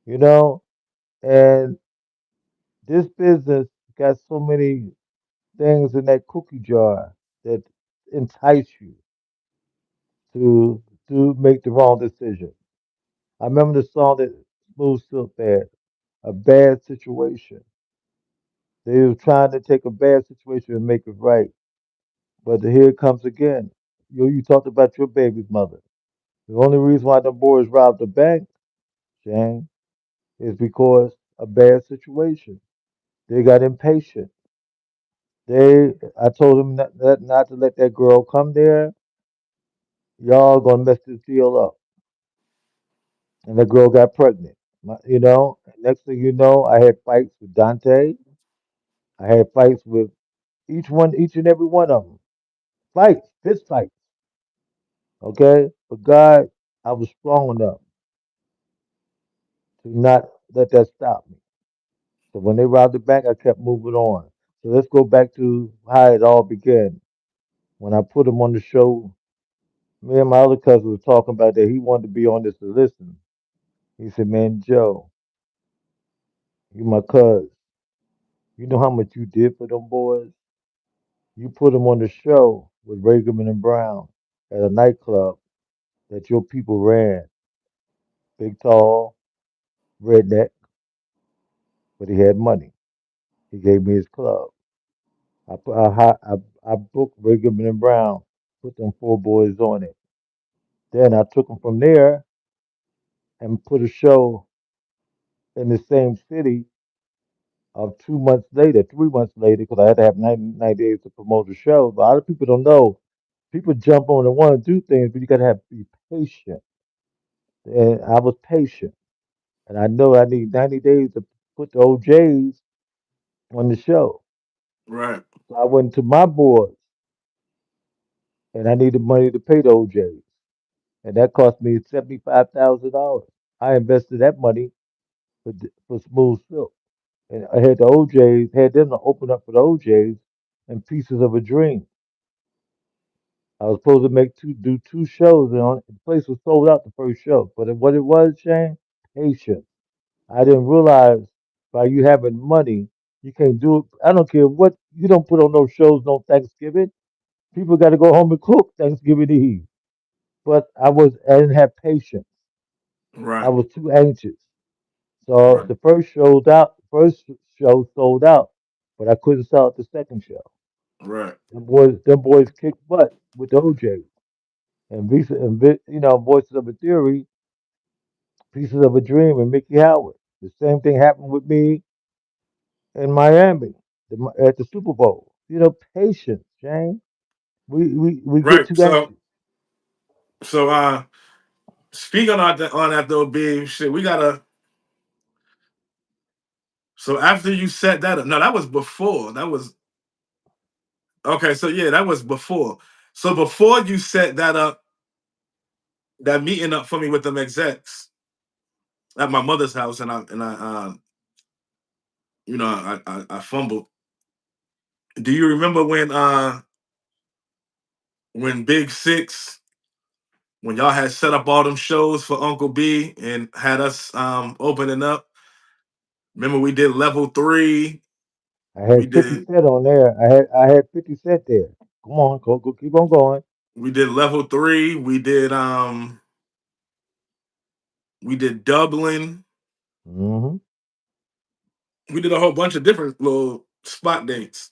You know, and this business got so many things in that cookie jar that entice you to make the wrong decision. I remember the song that Smooth Silk had, "A Bad Situation." They were trying to take a bad situation and make it right. But here it comes again. You talked about your baby's mother. The only reason why the boys robbed the bank, Shane, is because a bad situation. They got impatient. I told them not to let that girl come there. Y'all gonna mess this deal up. And the girl got pregnant. Next thing you know, I had fights with Dante. I had fights with each and every one of them. Fights, fist fights. Okay, but God, I was strong enough to not let that stop me. So when they robbed the bank, I kept moving on. So let's go back to how it all began. When I put him on the show, me and my other cousin was talking about that. He wanted to be on this to listen. He said, "Man, Joe, you my cuz. You know how much you did for them boys? You put them on the show with Reagan and Brown at a nightclub that your people ran. Big, tall, redneck, but he had money. He gave me his club. I booked Reagan and Brown, put them four boys on it. Then I took them from there and put a show in the same city of 2 months later, 3 months later, because I had to have 90 days to promote the show. But a lot of people don't know. People jump on and want to do things, but you got to have to be patient. And I was patient. And I know I need 90 days to put the OJs on the show. Right. So I went to my board and I needed money to pay the OJs. And that cost me $75,000. I invested that money for Smooth Silk. And I had the OJs, had them to open up for the OJs and Pieces of a Dream. I was supposed to do two shows, and the place was sold out the first show. But what it was, Shane, patience. I didn't realize by you having money, you can't do it. I don't care what you don't put on those shows no Thanksgiving. People got to go home and cook Thanksgiving Eve. But I didn't have patience. I Right. was too anxious. So Right. the first show sold out, but I couldn't sell it the second show. Right. Them boys kicked butt with the OJ and Voices of a Theory, Pieces of a Dream, and Mickey Howard. The same thing happened with me in Miami at the Super Bowl. Patience, Shane. We get Right. too anxious. So speaking on that though, big shit, we gotta. So after you set that up, no, that was before. That was okay. So yeah, that was before. So before you set that up, that meeting up for me with them execs at my mother's house, I fumbled. Do you remember when Big Six, when y'all had set up all them shows for Uncle B and had us opening up? Remember we did level three. I We had 50 did Cent on there. I had 50 Cent there. Come on, go, keep on going. we did level three. We did Dublin. Hmm. We did a whole bunch of different little spot dates.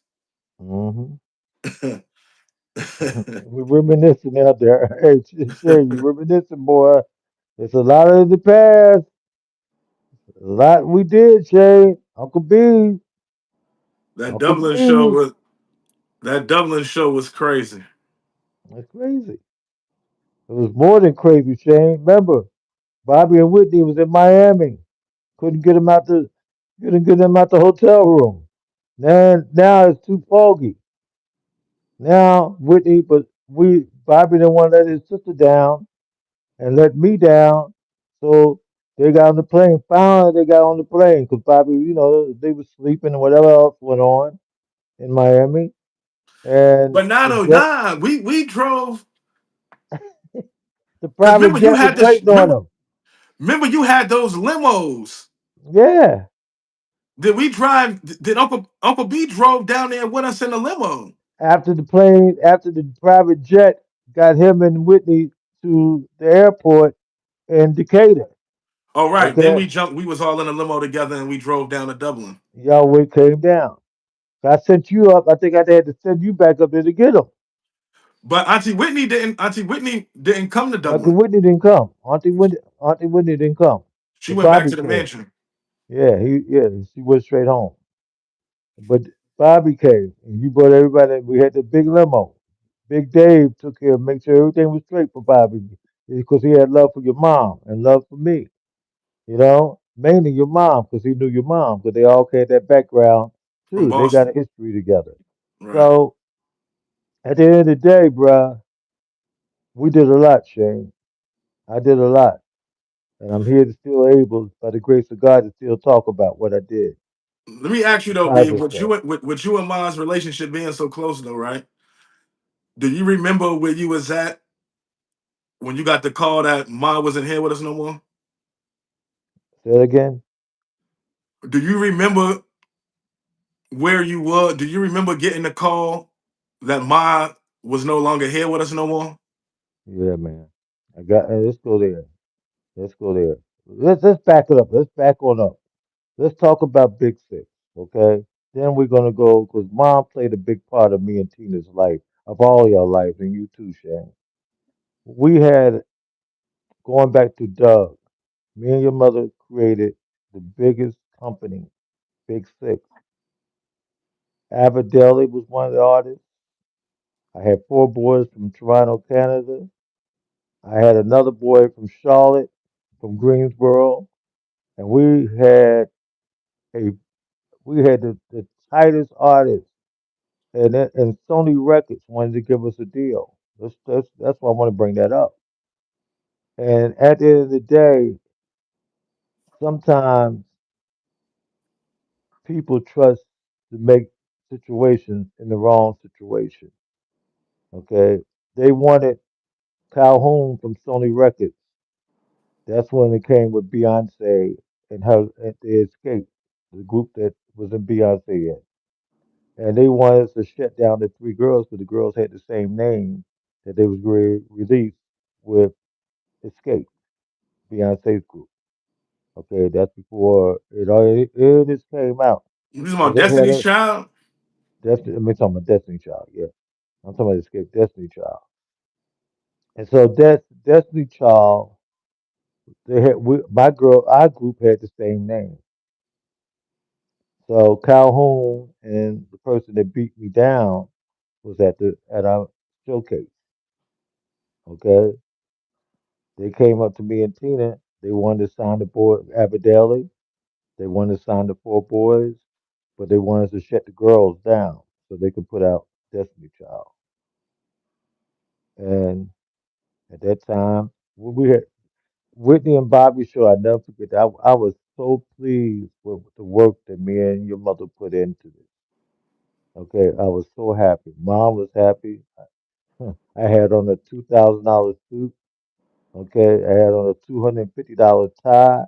Hmm. We're reminiscing out there. Hey, Shay, you reminiscing, boy. It's a lot of the past. A lot we did, Shay. Uncle B, That Uncle Dublin show B. was that Dublin show was crazy. That's crazy. It was more than crazy, Shane. Remember, Bobby and Whitney was in Miami. Couldn't get him out the hotel room. Now it's too foggy. Now Whitney, but Bobby didn't want to let his sister down and let me down. So they got on the plane. Finally, they got on the plane because Bobby, they were sleeping and whatever else went on in Miami. And But nah, the no, jet, nah. We drove the because private jet was waiting on them. remember you had those limos. Yeah. Did we drive? Did Uncle B drove down there with us in the limo? After the private jet got him and Whitney to the airport in Decatur. All right. Then Okay. we jumped. We was all in a limo together and we drove down to Dublin. Yahweh came down. I sent you up. I think I had to send you back up there to get him. But Auntie Whitney didn't. Auntie Whitney didn't come to Uncle Dublin. Whitney didn't come. Auntie Whitney didn't come. She But went back Bobby to the came. mansion. Yeah, she went straight home. But Bobby came, and you brought everybody. We had the big limo. Big Dave took care of make sure everything was straight for Bobby because he had love for your mom and love for me. Mainly your mom because he knew your mom because they all had that background From too. They got a Boston. history together. Right. So at the end of the day, bruh, we did a lot, Shane. I did a lot. And I'm here to still able, by the grace of God, to still talk about what I did. Let me ask you The though, B, private stuff. with you and Ma's relationship being so close though, right? Do you remember where you was at when you got the call that Ma wasn't here with us no more? Say it again. Do you remember where you were? Do you remember getting the call that Ma was no longer here with us no more? Yeah, man. Let's go there. Let's go there. Let's back it up. Let's back on up. Let's talk about Big Six, okay? Then we're gonna go because Mom played a big part of me and Tina's life, of all your life, and you too, Shane. We had going back to Doug. Me and your mother created the biggest company, Big Six. Avadelli was one of the artists. I had four boys from Toronto, Canada. I had another boy from Charlotte, from Greensboro, and a we had the tightest artists, and Sony Records wanted to give us a deal. That's why I want to bring that up. And at the end of the day, sometimes people trust to make situations in the wrong situation. Okay, they wanted Calhoun from Sony Records. That's when it came with Beyonce and her at the Escape, the group that was in Beyonce in. And they wanted us to shut down the three girls because the girls had the same name that they was released with Escape, Beyonce's group. Okay, that's before it just came out. You talking So about they had Destiny's us. Child? I'm talking about Destiny Child. Yeah, I'm talking about Escape Destiny Child. And so that Destiny Child, my girl, our group had the same name. So Calhoun and the person that beat me down was at our showcase. Okay, they came up to me and Tina. They wanted to sign the boy Abadeli. They wanted to sign the four boys, but they wanted to shut the girls down so they could put out Destiny Child. And at that time, when we had Whitney and Bobby show, I never forget that. I was so pleased with the work that me and your mother put into this. Okay, I was so happy. Mom was happy. I had on a $2,000 suit. Okay, I had on a $250 tie.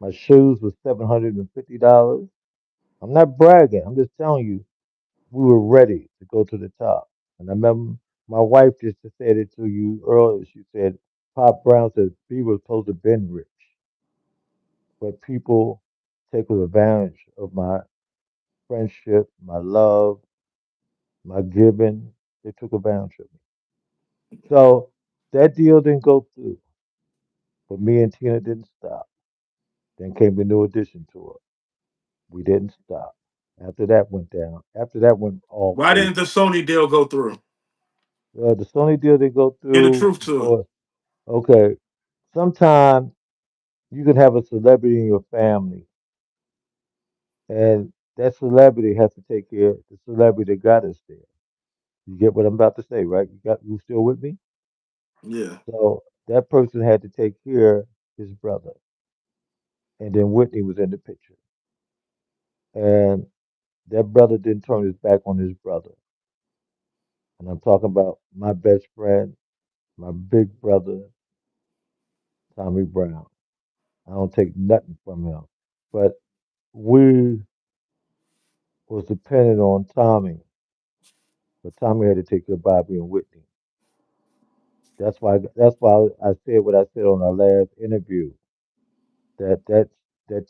My shoes was $750. I'm not bragging. I'm just telling you, we were ready to go to the top. And I remember my wife just said it to you earlier. She said, Pop Brown said, we were supposed to have been rich, but people take advantage of my friendship, my love, my giving. They took advantage of me. So that deal didn't go through, but me and Tina didn't stop. Then came a new addition to it, We didn't stop. After that went down. After that went all Why didn't crazy. the Sony deal go through? The Sony deal they go Get the through truth to it. because okay, sometimes you can have a celebrity in your family, and that celebrity has to take care of the celebrity that got us there. You get what I'm about to say, right? You still with me? Yeah. So that person had to take care of his brother, and then Whitney was in the picture, and that brother didn't turn his back on his brother. And I'm talking about my best friend, my big brother, Tommy Brown. I don't take nothing from him, but we was dependent on Tommy, but Tommy had to take care of Bobby and Whitney. That's why I said what I said on our last interview that that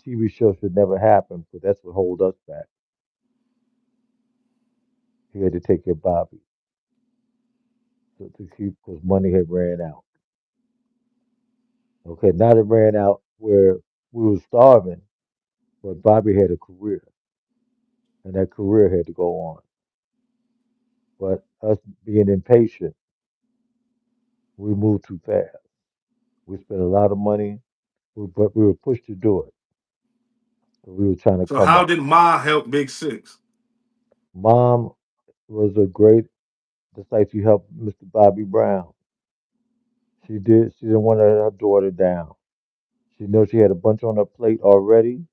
TV show should never happen, but that's what hold us back. He had to take care of Bobby to keep because money had ran out. Okay, now it ran out where we were starving, but Bobby had a career, and that career had to go on. But us being impatient, we moved too fast. We spent a lot of money, but we were pushed to do it. So we were trying to So come how up. did Ma help Big Six? Mom was a great, just like she helped Mr. Bobby Brown. She did. She didn't want her daughter down. She knew she had a bunch on her plate already,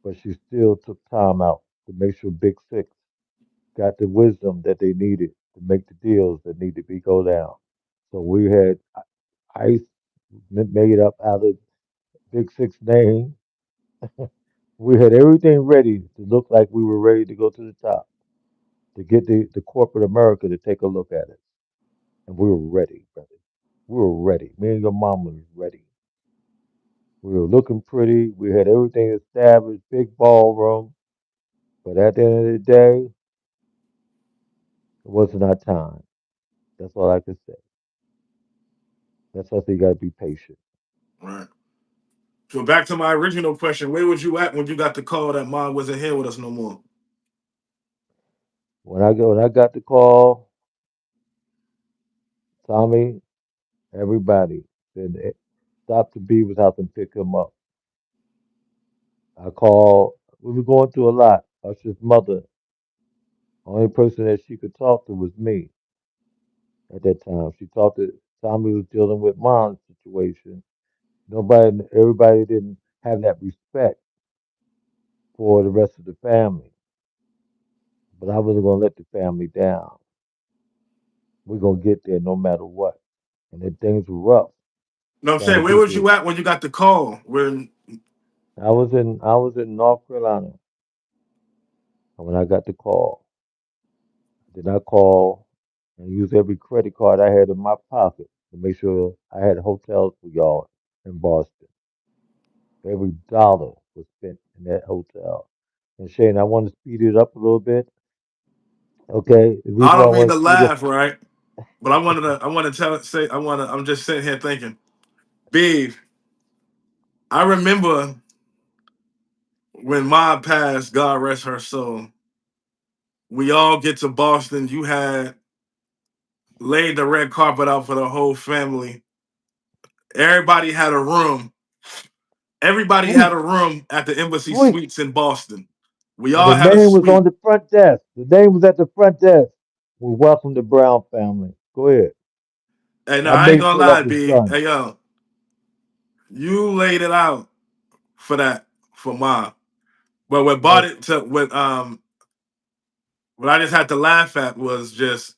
but she still took time out to make sure Big Six got the wisdom that they needed to make the deals that need to be go down. So we had ice made up out of Big Six name. We had everything ready to look like we were ready to go to the top, to get the corporate America to take a look at it. And we were ready, brother. We were ready. Me and your mama was ready. We were looking pretty. We had everything established, big ballroom. But at the end of the day, it wasn't our time. That's all I can say. That's why I say you gotta be patient. Right. So back to my original question: where was you at when you got the call that Ma wasn't here with us no more? When I got the call, Tommy, everybody said stop to Beaver's house and pick him up. I called. We were going through a lot. Usher's mother, only person that she could talk to was me at that time. She talked to Tommy was dealing with mom's situation. Everybody didn't have that respect for the rest of the family. But I wasn't gonna let the family down. We're gonna get there no matter what. And then things were rough No, I'm trying to saying, where get was there. you at when you got the call? When I was in North Carolina when I got the call. Then I called and used every credit card I had in my pocket to make sure I had hotels for y'all in Boston. Every dollar was spent in that hotel. And Shane, I want to speed it up a little bit. Okay, the I reason why I don't mean want to to speed it, laugh, right? But I want to tell say I want to. I'm just sitting here thinking, Babe. I remember when Ma passed, God rest her soul. We all get to Boston. You had laid the red carpet out for the whole family. Everybody had a room. Everybody had sweet, a room at the Embassy sweet. Suites in Boston. We And all the had a name was on suite. the front desk. The name was at the front desk. We welcome the Brown family. Go ahead. Hey, no, I I ain't made gonna sure that lie, was B. done. Hey, yo, you laid it out for that for Ma. But what bought And it to what I just had to laugh at was just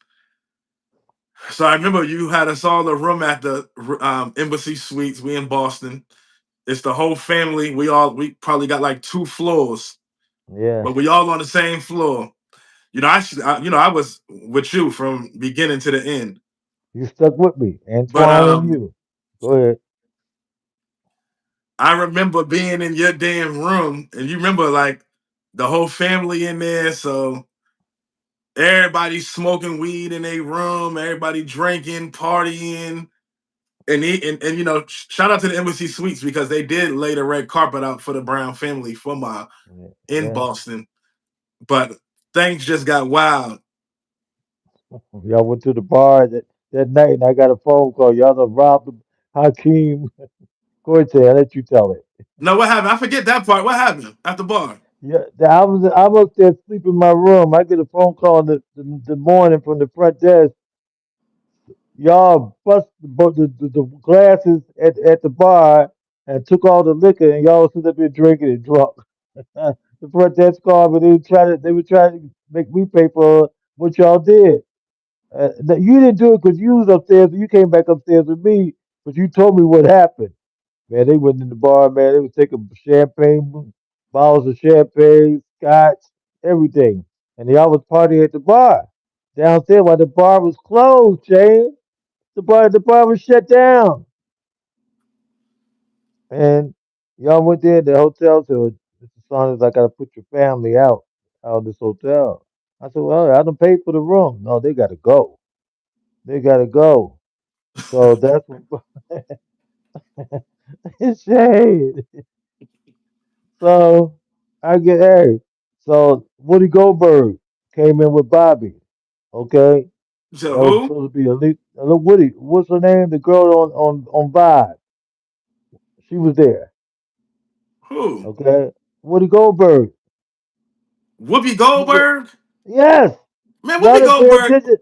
so I remember you had us all a room at the Embassy Suites. We in Boston. It's the whole family. We probably got like 2 floors, yeah, but we all on the same floor. I was with you from beginning to the end. you stuck with me, But Antoine and you. Go ahead. I remember being in your damn room, and you remember like the whole family in there. So everybody smoking weed in a room, everybody drinking, partying. and shout out to the Embassy Suites because they did lay the red carpet out for the Brown family for my Yeah, in yeah. Boston. But things just got wild. Y'all went to the bar that night, and I got a phone call. Y'all done robbed Hakeem. Go ahead, Tay, I'll let you tell it. No, what happened? I forget that part. What happened at the bar? Yeah, I'm up there sleeping in my room. I get a phone call the morning from the front desk. Y'all bust the glasses at the bar and took all the liquor, and y'all sit up there drinking and drunk. The front desk called, but they were trying to make me pay for what y'all did. You didn't do it because you was upstairs. You came back upstairs with me, but you told me what happened. Man, they went in the bar, man. They was taking champagne, bottles of champagne, scotch, everything. And they all was partying at the bar downstairs while the bar was closed, James. The bar was shut down. And y'all went there, the hotel said, Mr. Saunders, I gotta put your family out of this hotel. I said, well, I don't pay for the room. No, they gotta go. They gotta go. So that's what it's shade. So I get hey. So Woody Goldberg came in with Bobby. Okay. So That was who? supposed to be elite. Look, Woody, what's her name? The girl on Vibe. She was there. Who? Okay. Woody Goldberg. Whoopi She was, Goldberg? yes. Man, Y'all Whoopi didn't pay Goldberg. attention.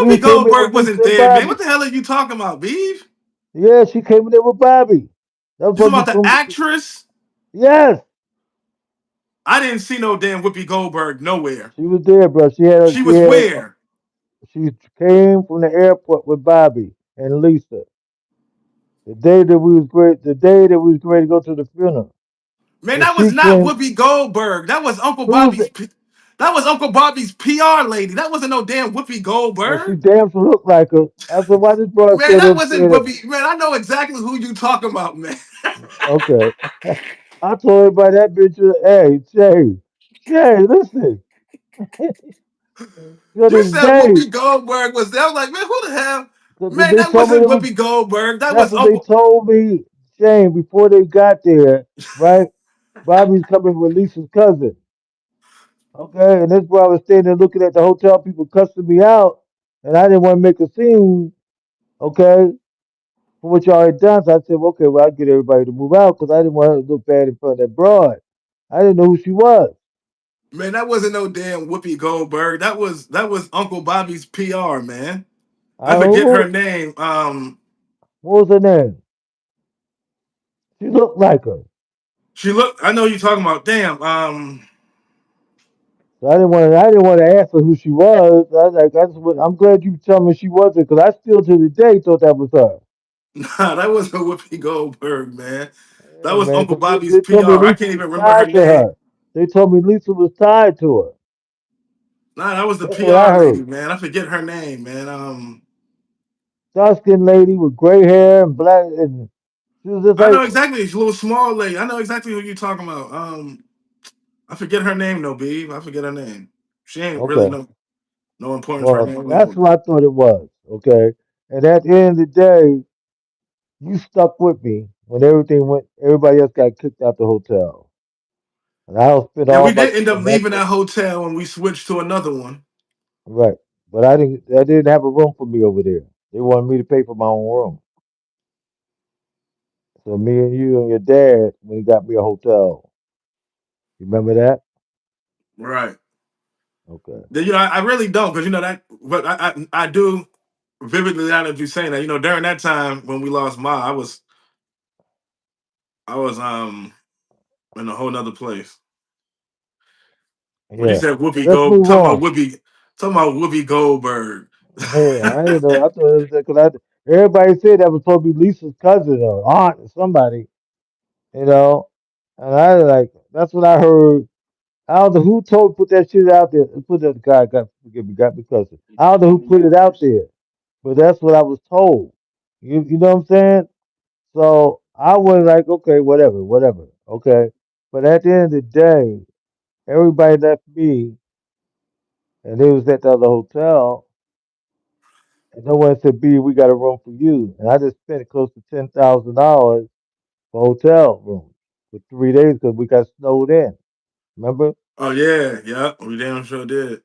She Whoopi came in Goldberg with wasn't Lisa and there, man. Bobby. What the hell are you talking about, Beef? Yeah, she came in there with Bobby. That was You talking supposed to about be the some. actress? Yes, I didn't see no damn Whoopi Goldberg nowhere. she was there, bro. She She was had where? she came from the airport with Bobby and Lisa. The day that we was ready to go to the funeral. Man, And that was she not came. Whoopi Goldberg. That was Uncle Who's Bobby's. it? That was Uncle Bobby's PR lady. That wasn't no damn Whoopi Well, she Goldberg. damn sure looked like her. I said, why this broad Man, stand that up wasn't saying that? Whoopi. Man, I know exactly who you talking about, man. Okay. I told everybody that bitch, hey, Shay, listen. To You this said day, Whoopi Goldberg was there. I was like, man, who the hell? 'cause Man, they that told me wasn't it was, Whoopi Goldberg. That that's was what they Uncle. told me, Shane, before they got there, right? Bobby's coming with Lisa's cousin. Okay, and this boy was standing there looking at the hotel people cussing me out, and I didn't want to make a scene, okay, for what y'all had done. So I said, well, okay, well, I'll get everybody to move out because I didn't want her to look bad in front of that broad. I didn't know who she was. Man, that wasn't no damn Whoopi Goldberg. That was Uncle Bobby's PR, man. I I forget her who, name. what was her name? She looked like her. She looked. I know you talking about. Damn. So I didn't want to ask her who she was. I was like, I'm glad you tell me she wasn't because I still to this day thought that was her. Nah, that wasn't Whoopi Goldberg, man. That Yeah, was man, Uncle because Bobby's they told me PR. I Lisa can't was even remember her tied to name. her. They told me Lisa was tied to her. Nah, that was the That's what I PR lady, heard. man. I forget her name, man. Dark skinned lady with gray hair and black, and she was just I like, know exactly. She's a little small lady. I know exactly who you're talking about. I forget her name, though, B. I forget her name. She ain't really okay, no importance right well, now that's anyway. what I thought it was. Okay, and at the end of the day, you stuck with me when everybody else got kicked out the hotel, and I spent Yeah, all we my did end shit up in that. leaving that hotel when we switched to another one. Right. But I didn't have a room for me over there. They wanted me to pay for my own room. So me and you and your dad, when he got me a hotel. You remember that? Right. Okay. I really don't, because that. But I do vividly now that you saying that. During that time when we lost Ma, I was in a whole nother place. When you Yeah. said So Whoopi let's Gold, move on. Talking about Whoopi Goldberg. Yeah, I didn't know. I thought it was because everybody said that was supposed to be Lisa's cousin or aunt or somebody, you know. And I was like, that's what I heard. I don't know who put that shit out there. Put that guy got forgive me, got me cousin. I don't know who put it out there, but that's what I was told. You know what I'm saying? So I was like, okay, whatever, whatever. Okay. But at the end of the day, everybody left me and they was at the other hotel And no one said, "B, we got a room for you." And I just spent close to $10,000 for hotel rooms for 3 days because we got snowed in. Remember? Oh yeah, yeah, we damn sure did.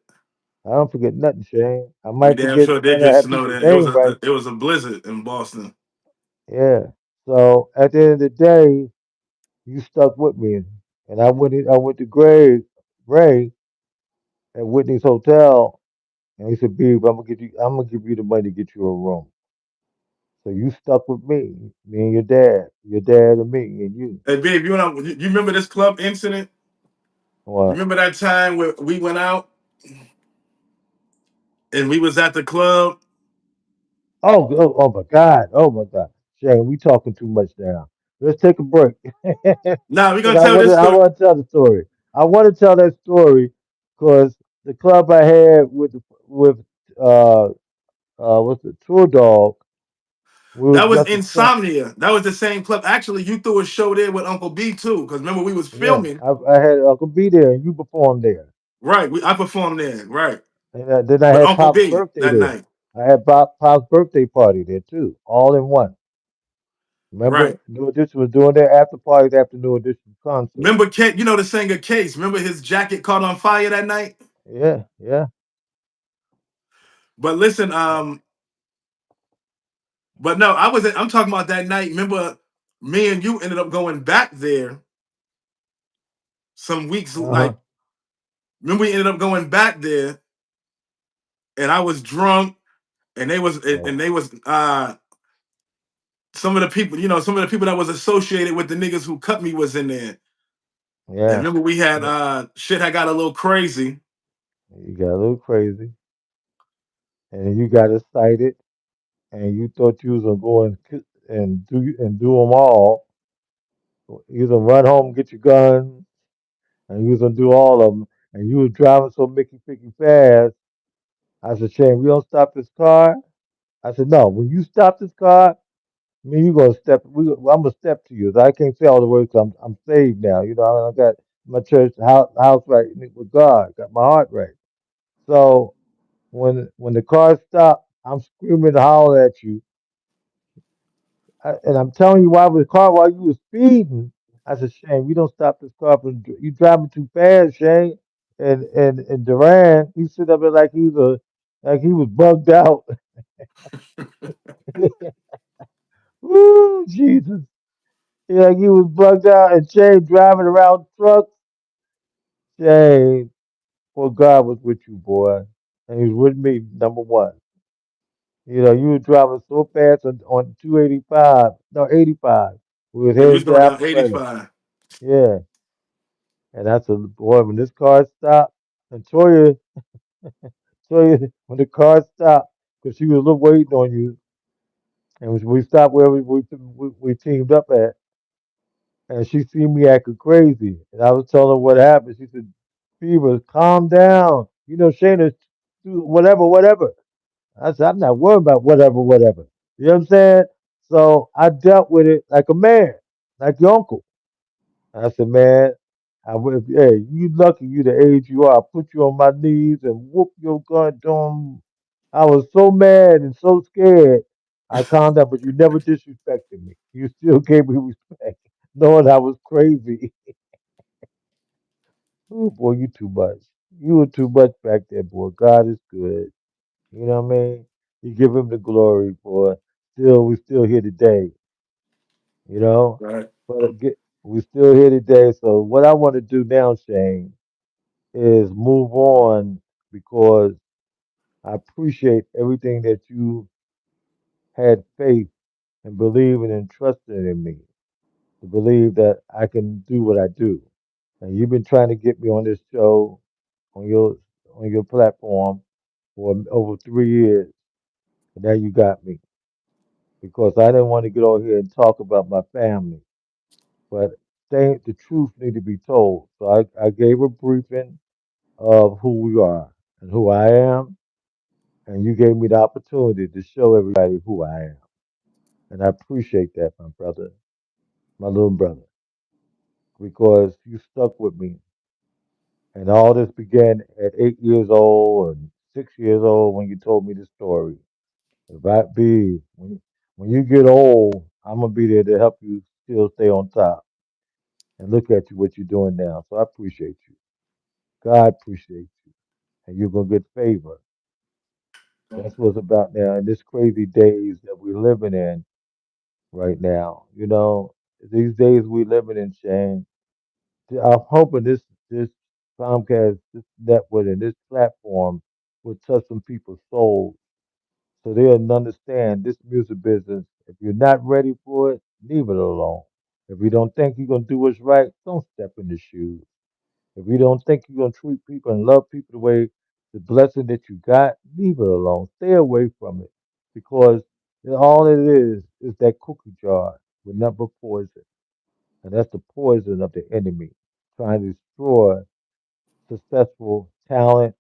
I don't forget nothing, Shane. I We might damn forget sure might did not get have snowed people's in. name right. It was a blizzard in Boston. Yeah. So at the end of the day, you stuck with me, and I went to Ray at Whitney's hotel, and he said, "Beaver, I'm gonna give you the money to get you a room." So you stuck with me and your dad and me and you. Hey, babe, you remember this club incident? You What? remember that time where we went out and we was at the club? Oh my God! Oh my God! Shane, we talking too much now. Let's take a break. Nah, we Because gonna tell this I story. want to tell the story. I want to tell that story because the club I had with uh what's the tour dog, we was That was just a friend. Insomnia. That was the same club. Actually, you threw a show there with Uncle B too. Because remember we was Yeah, filming. I had Uncle B there and you performed there, Right. I performed there. Right. and then I With had Uncle Pop's B birthday that there. night. I had Pop's birthday party there too, all in one. Right. Remember, New Edition was doing their after parties after New Edition concert. Remember Kate, you know the singer Case. Remember his jacket caught on fire that night? Yeah, yeah. But listen, but no, I'm talking about that night. Remember, me and you ended up going back there some weeks Uh huh. like remember we ended up going back there and I was drunk and Oh, they was some of the people, some of the people that was associated with the niggas who cut me was in there. And yeah. remember we had Yeah. shit had got a little crazy. You got a little crazy, and you got excited, and you thought you was gonna go and do them all. You was gonna run home, get your gun, and you was gonna do all of them. And you was driving so Mickey Picky fast. I said, Shane, we don't stop this car. I said, no. When you stop this car, me, you gonna step. I'm gonna step to you. I can't say all the words. 'Cause I'm saved now. You know, I got my church house right with God. Got my heart right. So when the car stopped, I'm screaming and hollering at you. And I'm telling you why with the car while you was speeding. I said, Shane, we don't stop this car from you driving too fast, Shane. And Duran, he sit up there like he was bugged out. Woo, Jesus. Like he was bugged out and Shane driving around trucks. Shane, well, God was with you, boy. And he was with me, number one. You know, you were driving so fast on 285, no, 85. We was Yeah, we heading was to going down Alpharetta. 85. Yeah. And that's a boy, when this car stopped, and Toya, when the car stopped, because she was waiting on you, and we stopped where we teamed up at, and she seen me acting crazy. And I was telling her what happened. She said, Beaver, calm down. You know, Shayna, whatever, whatever. I said, I'm not worried about whatever, whatever. You know what I'm saying? So I dealt with it like a man, like your uncle. I said, man, hey, you lucky you the age you are. I put you on my knees and whoop your goddamn. I was so mad and so scared. I calmed down, but you never disrespected me. You still gave me respect, knowing I was crazy. Oh, boy, you too much. You were too much back there, boy. God is good. You know what I mean? You give him the glory, boy. We still here today. You know, Right. we still here today. So what I want to do now, Shane, is move on because I appreciate everything that you had faith and believing and trusting in me to believe that I can do what I do. And you've been trying to get me on this show on your platform for over 3 years, and now you got me because I didn't want to get on here and talk about my family, but the truth need to be told. So I gave a briefing of who we are and who I am, and you gave me the opportunity to show everybody who I am. And I appreciate that, my brother, my little brother, because you stuck with me. And all this began at 8 years old and 6 years old when you told me the story. If I be when you get old, I'm gonna be there to help you still stay on top and look at you what you're doing now. So I appreciate you. God appreciates you, and you're gonna get favor. That's what it's about now in this crazy days that we're living in right now. These days we're living in, Shane. I'm hoping this Comcast, this network, and this platform will touch some people's souls so they'll understand this music business. If you're not ready for it, leave it alone. If you don't think you're gonna do what's right, don't step in the shoes. If you don't think you're gonna treat people and love people the way the blessing that you got, leave it alone. Stay away from it because all it is that cookie jar with number poison, and that's the poison of the enemy trying to destroy successful talent,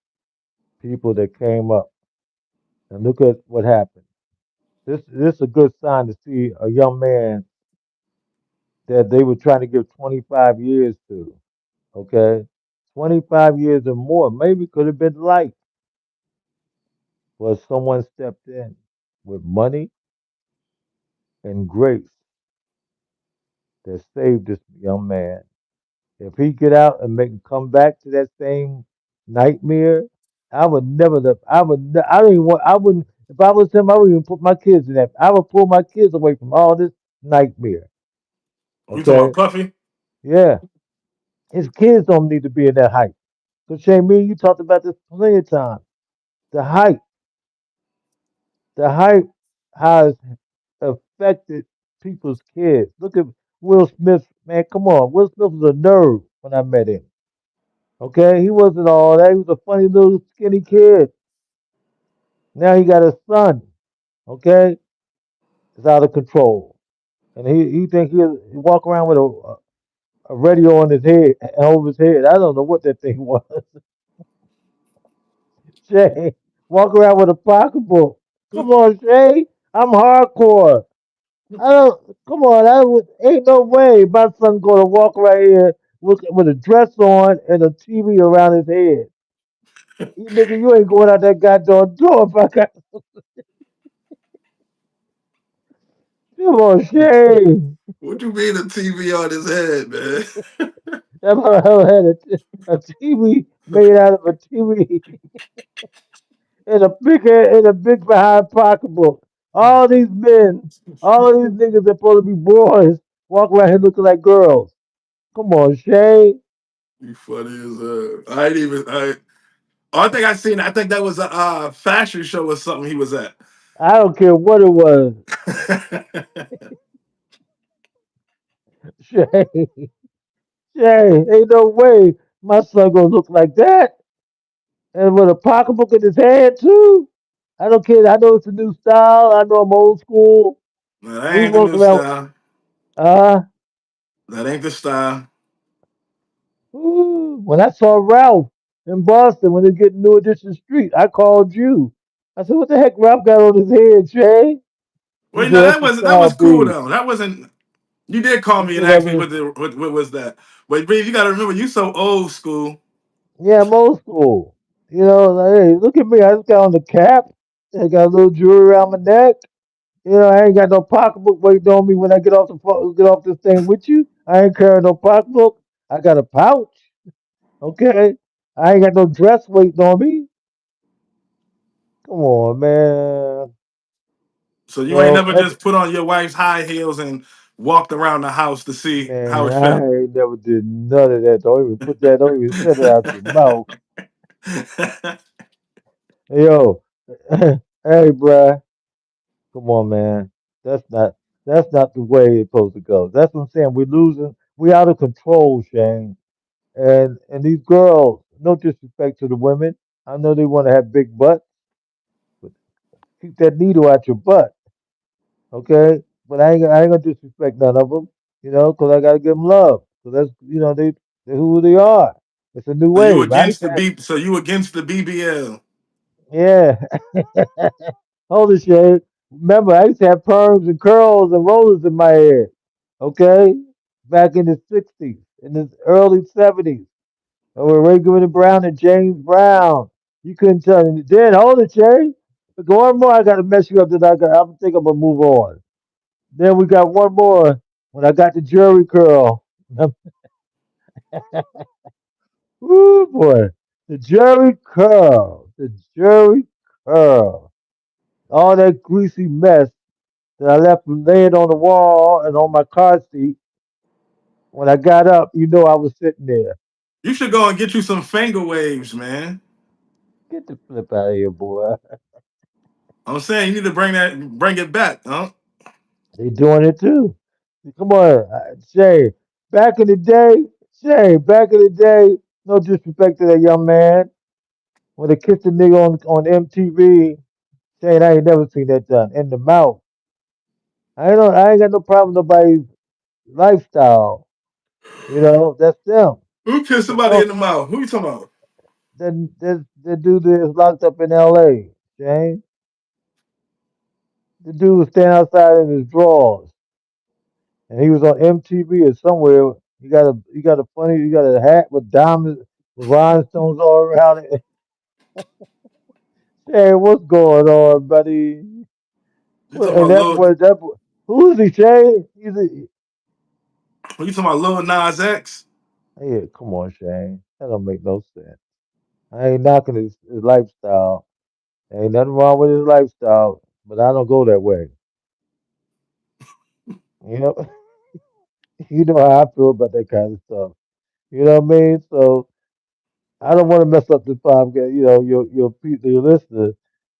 people that came up. And look at what happened. This is a good sign to see a young man that they were trying to give 25 years to. Okay, 25 years or more, maybe could have been life, but someone stepped in with money and grace that saved this young man. If he get out and make come back to that same nightmare, I would never. I would. I don't even want. I wouldn't. If I was him, I wouldn't even put my kids in that. I would pull my kids away from all this nightmare. You talking about Okay. Puffy? Yeah. His kids don't need to be in that hype. Because Shane, me and you talked about this plenty of times. The hype, the hype has affected people's kids. Look at Will Smith, man. Come on, Will Smith was a nerd when I met him. Okay, he wasn't all that. He was a funny little skinny kid. Now he got a son. Okay, it's out of control, and he think he walk around with a radio on his head over his head. I don't know what that thing was. Shay, walk around with a pocketbook. Come on, Shay. I'm hardcore. I don't. Come on. Ain't no way my son gonna walk right here with a dress on and a TV around his head. You nigga, you ain't going out that goddamn door if I got. Come on, Shay. What you mean a TV on his head, man? That motherfucker had a TV made out of a TV in a big behind pocketbook. All these men, all these niggas that supposed to be boys, walk around here looking like girls. Come on, Shay. You funny as hell. I ain't even. I think I seen. I think that was a fashion show or something he was at. I don't care what it was. Shay, Shay, ain't no way my son gonna look like that. And with a pocketbook in his hand too. I don't care. I know it's a new style. I know I'm old school. No, that We ain't the walk new around. style. Uh, That ain't the style. when I saw Ralph in Boston when they get New Edition Street, I called you. I said, "What the heck Ralph got on his head, Shay?" He Wait, said, no, "That's that the wasn't. That style, was cool B." though. That wasn't. You did call He me and said, "That ask me was what was that. But Bree, you got to remember, you so old school. yeah, I'm old school." Like, hey, look at me. I just got on the cap. I got a little jewelry around my neck. I ain't got no pocketbook waiting on me when I get off this thing with you. I ain't carrying no pocketbook. I got a pouch. Okay. I ain't got no dress waiting on me. Come on, man. So you ain't So, never just put on your wife's high heels and walked around the house to see how man, it I felt. ain't never did none of that. Don't even put that. Don't even say that out your mouth. Yo, hey, bruh. Come on, man. That's not. That's not the way it's supposed to go. That's what I'm saying. We're losing. We out of control, Shane. And these girls, no disrespect to the women, I know they want to have big butts, but keep that needle out your butt, okay? But I ain't gonna disrespect none of them, because I gotta give them love. So that's they're who they are. It's a new So you wave. I used against to the have, B? So you against the BBL? yeah. Holy shit. Remember, I used to have perms and curls and rollers in my hair, okay? Back in the '60s, in the early '70s. Oh, Ray Goodman Brown and James Brown. You couldn't tell him. Then hold it, Jerry. Go one more. I gotta mess you up. Then I think I'm gonna move on. Then we got one more. When I got the jury curl. Woo boy. The jury curl. The jury curl. All that greasy mess that I left laying on the wall and on my car seat. When I got up, I was sitting there. You should go and get you some finger waves, man. Get the flip out of here, boy. I'm saying you need to bring it back, huh? They doing it too. Come on, Shay. Back in the day, Shay. Back in the day. No disrespect to that young man. When they kissed the nigga on MTV, Shane, I ain't never seen that done in the mouth. I ain't got no problem with nobody's lifestyle. That's them. Who kissed But somebody in don't the mouth? Who you talking about? the dude that is locked up in L.A. Shane, the dude was standing outside in his drawers, and he was on MTV or somewhere. He got a hat with diamonds with rhinestones all around it. Hey, what's going on, buddy? You talking And about Lil? who is he, Shane? Who you talking about Lil Nas X? Hey, come on, Shane. That don't make no sense. I ain't knocking his lifestyle. Ain't nothing wrong with his lifestyle, but I don't go that way. You know, you know how I feel about that kind of stuff. You know what I mean? So I don't want to mess up the podcast. Your listeners,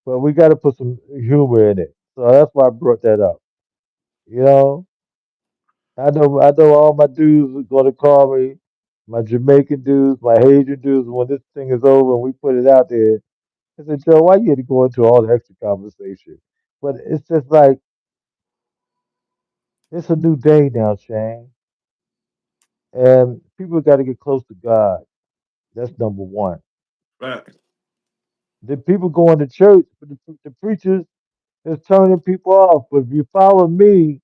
but we got to put some humor in it. So that's why I brought that up. You know, I know all my dudes are gonna call me, my Jamaican dudes, my Haitian dudes. When this thing is over and we put it out there, I said, Joe, why you had to go into all the extra conversation? But it's just like it's a new day now, Shane, and people got to get close to God. That's number one. Right. The people going to church, but the preachers is turning people off. But if you follow me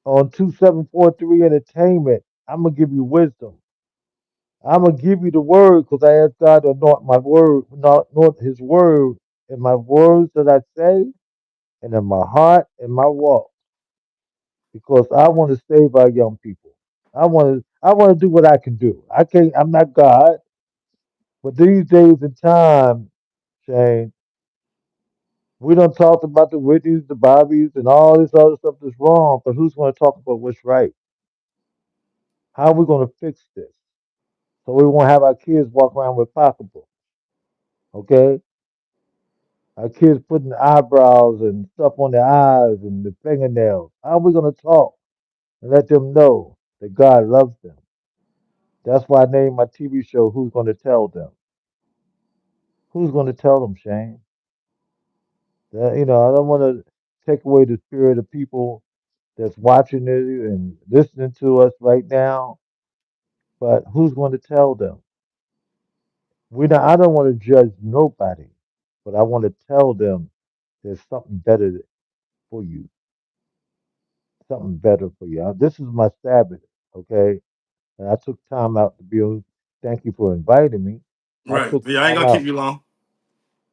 on 2743 Entertainment, I'm gonna give you wisdom. I'm gonna give you the word because I asked God to anoint my word, not anoint His word in my words that I say, and in my heart and my walk, because I want to save our young people. I want to do what I can do. I can't. I'm not God, but these days and time, Shane, we don't talk about the Whitneys, the Bobbies, and all this other stuff that's wrong. But who's going to talk about what's right? How are we going to fix this so we won't have our kids walk around with pocketbooks? Okay. Our kids putting eyebrows and stuff on their eyes and the fingernails. How are we going to talk and let them know that God loves them? That's why I named my TV show Who's Going to Tell Them? Who's going to tell them, Shane? I don't want to take away the spirit of people that's watching it and listening to us right now, but who's going to tell them? I don't want to judge nobody, but I want to tell them there's something better for you, something better for you. This is my Sabbath, okay? And I took time out to be on. Thank you for inviting me. I Right. took Yeah, I ain't time gonna keep out. you long.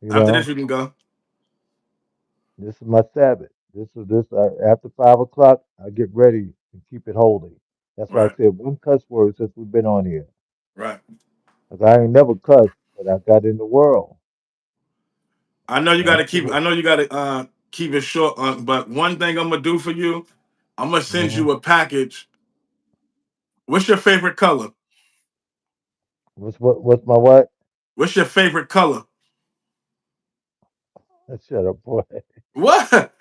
You After this, know, you can go. this is my Sabbath. After 5 o'clock. I get ready and keep it holy. That's why I Right. said one cuss word since we've been on here. Right. 'Cause I ain't never cussed, but I got in the world. I know you And I gotta keep. still, I know you gotta keep it short. But one thing I'm gonna do for you, I'm gonna send uh you a package. What's your favorite color? what's my what? What's your favorite color? Shut up, boy. What?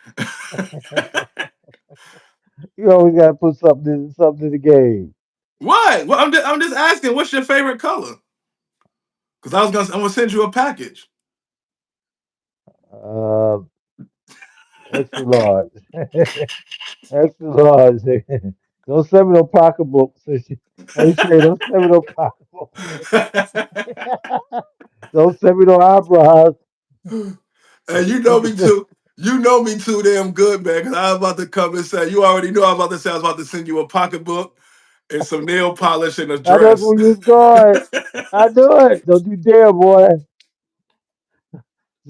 You always gotta put something in the game. What? Well, I'm just asking. What's your favorite color? Because I'm gonna send you a package. Uh, extra large. Extra large. Don't send me no pocketbooks. Hey Shay, don't send me no pocketbooks. Don't send me no eyebrows. And you know me too. You know me too damn good, man. Because I was about to come and say, you already know I was about to say I was about to send you a pocketbook and some nail polish and a I know that's dress. where you was going. I knew it. Don't you dare, boy.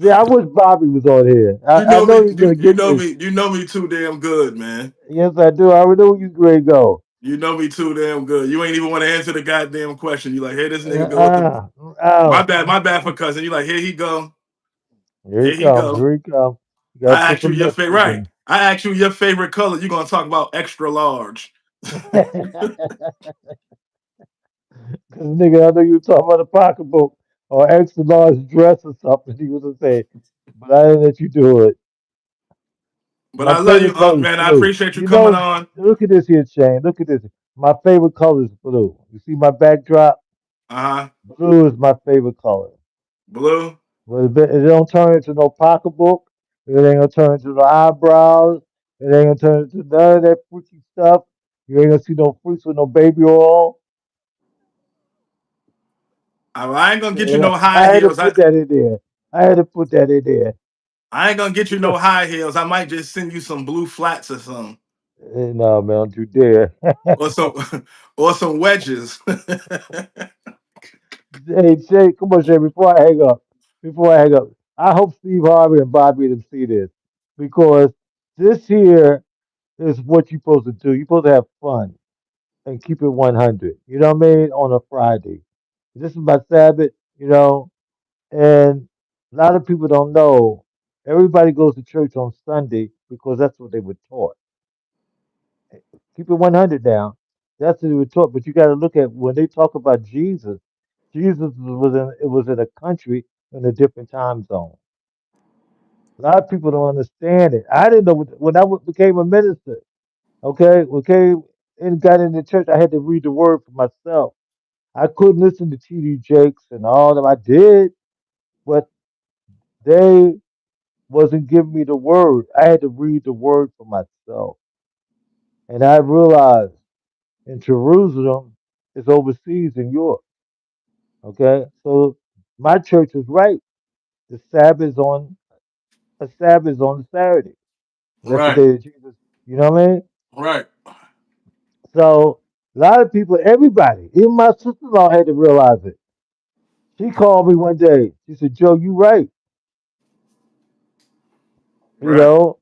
See, I wish Bobby was on here. I know he's gonna get this. You know me too damn good, man. Yes, I do. I already know where you ready to go. You know me too damn good. You ain't even want to answer the goddamn question. You like, hey, this nigga go with the Uh, oh, my bad for cousin. You like, here he go, here he here he comes. go. Here he comes. You gotta I put asked you some your favorite, Mexican right? in. I asked you your favorite color. You gonna talk about extra large, Cause nigga, I know you were talking about a pocketbook or extra large dress or something. He was gonna say, but I didn't let you do it. but My I love you, favorite color is man. I blue. appreciate you You coming know, on. look at this here, Shane. Look at this. My favorite color is blue. You see my backdrop? Uh huh. Blue is my favorite color. Blue. But it don't turn into no pocketbook. It ain't gonna turn into no eyebrows. It ain't gonna turn into none of that freaky stuff. You ain't gonna see no freaks with no baby oil. I ain't gonna get you So no high I had to heels. put that in there. I had to put that in there. I ain't gonna get you no high heels. I might just send you some blue flats or something, No, man, don't you dare. or some or some wedges. Hey, Shay, come on, Shay, before I hang up, I hope Steve Harvey and Bobby them see this because this here is what you're supposed to do. You're supposed to have fun and keep it 100. You know what I mean? On a Friday. This is my Sabbath, and a lot of people don't know. Everybody goes to church on Sunday because that's what they were taught. Keep it 100 down. That's what they were taught. But you got to look at when they talk about Jesus. Jesus was in a country in a different time zone. A lot of people don't understand it. I didn't know when became a minister. Okay, when came and got in the church, I had to read the word for myself. I couldn't listen to T.D. Jakes and all them. I did, but they wasn't giving me the word. I had to read the word for myself, and I realized in Jerusalem is overseas in Europe. Okay, so my church is right. The Sabbath is on a Sabbath is on Saturday. That's the Right, day that Jesus. You know what I mean? right, So a lot of people, everybody, even my sister-in-law had to realize it. She called me one day. She said, "Joe, you right. You right. know."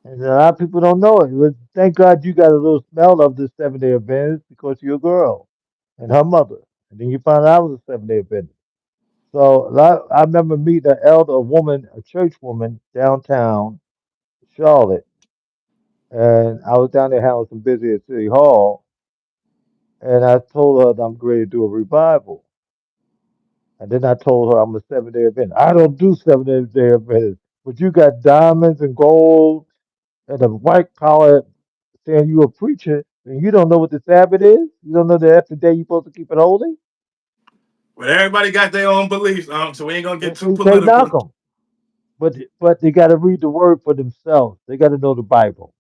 And a lot of people don't know it. But thank God you got a little smell of the 7 Day Adventist because you're a girl and her mother. And then you found out I was a 7 Day Adventist. So I remember meeting an elder, a woman, a church woman downtown Charlotte. And I was down there having some busy at City Hall. And I told her that I'm ready to do a revival. And then I told her I'm a 7 Day Adventist. I don't do 7 Day Adventist. But you got diamonds and gold and a white collar saying you a preacher and you don't know what the Sabbath is? You don't know that that's the day you're supposed to keep it holy? But everybody got their own beliefs, so we ain't gonna get too And can't knock political. them. But they got to read the word for themselves. They got to know the Bible.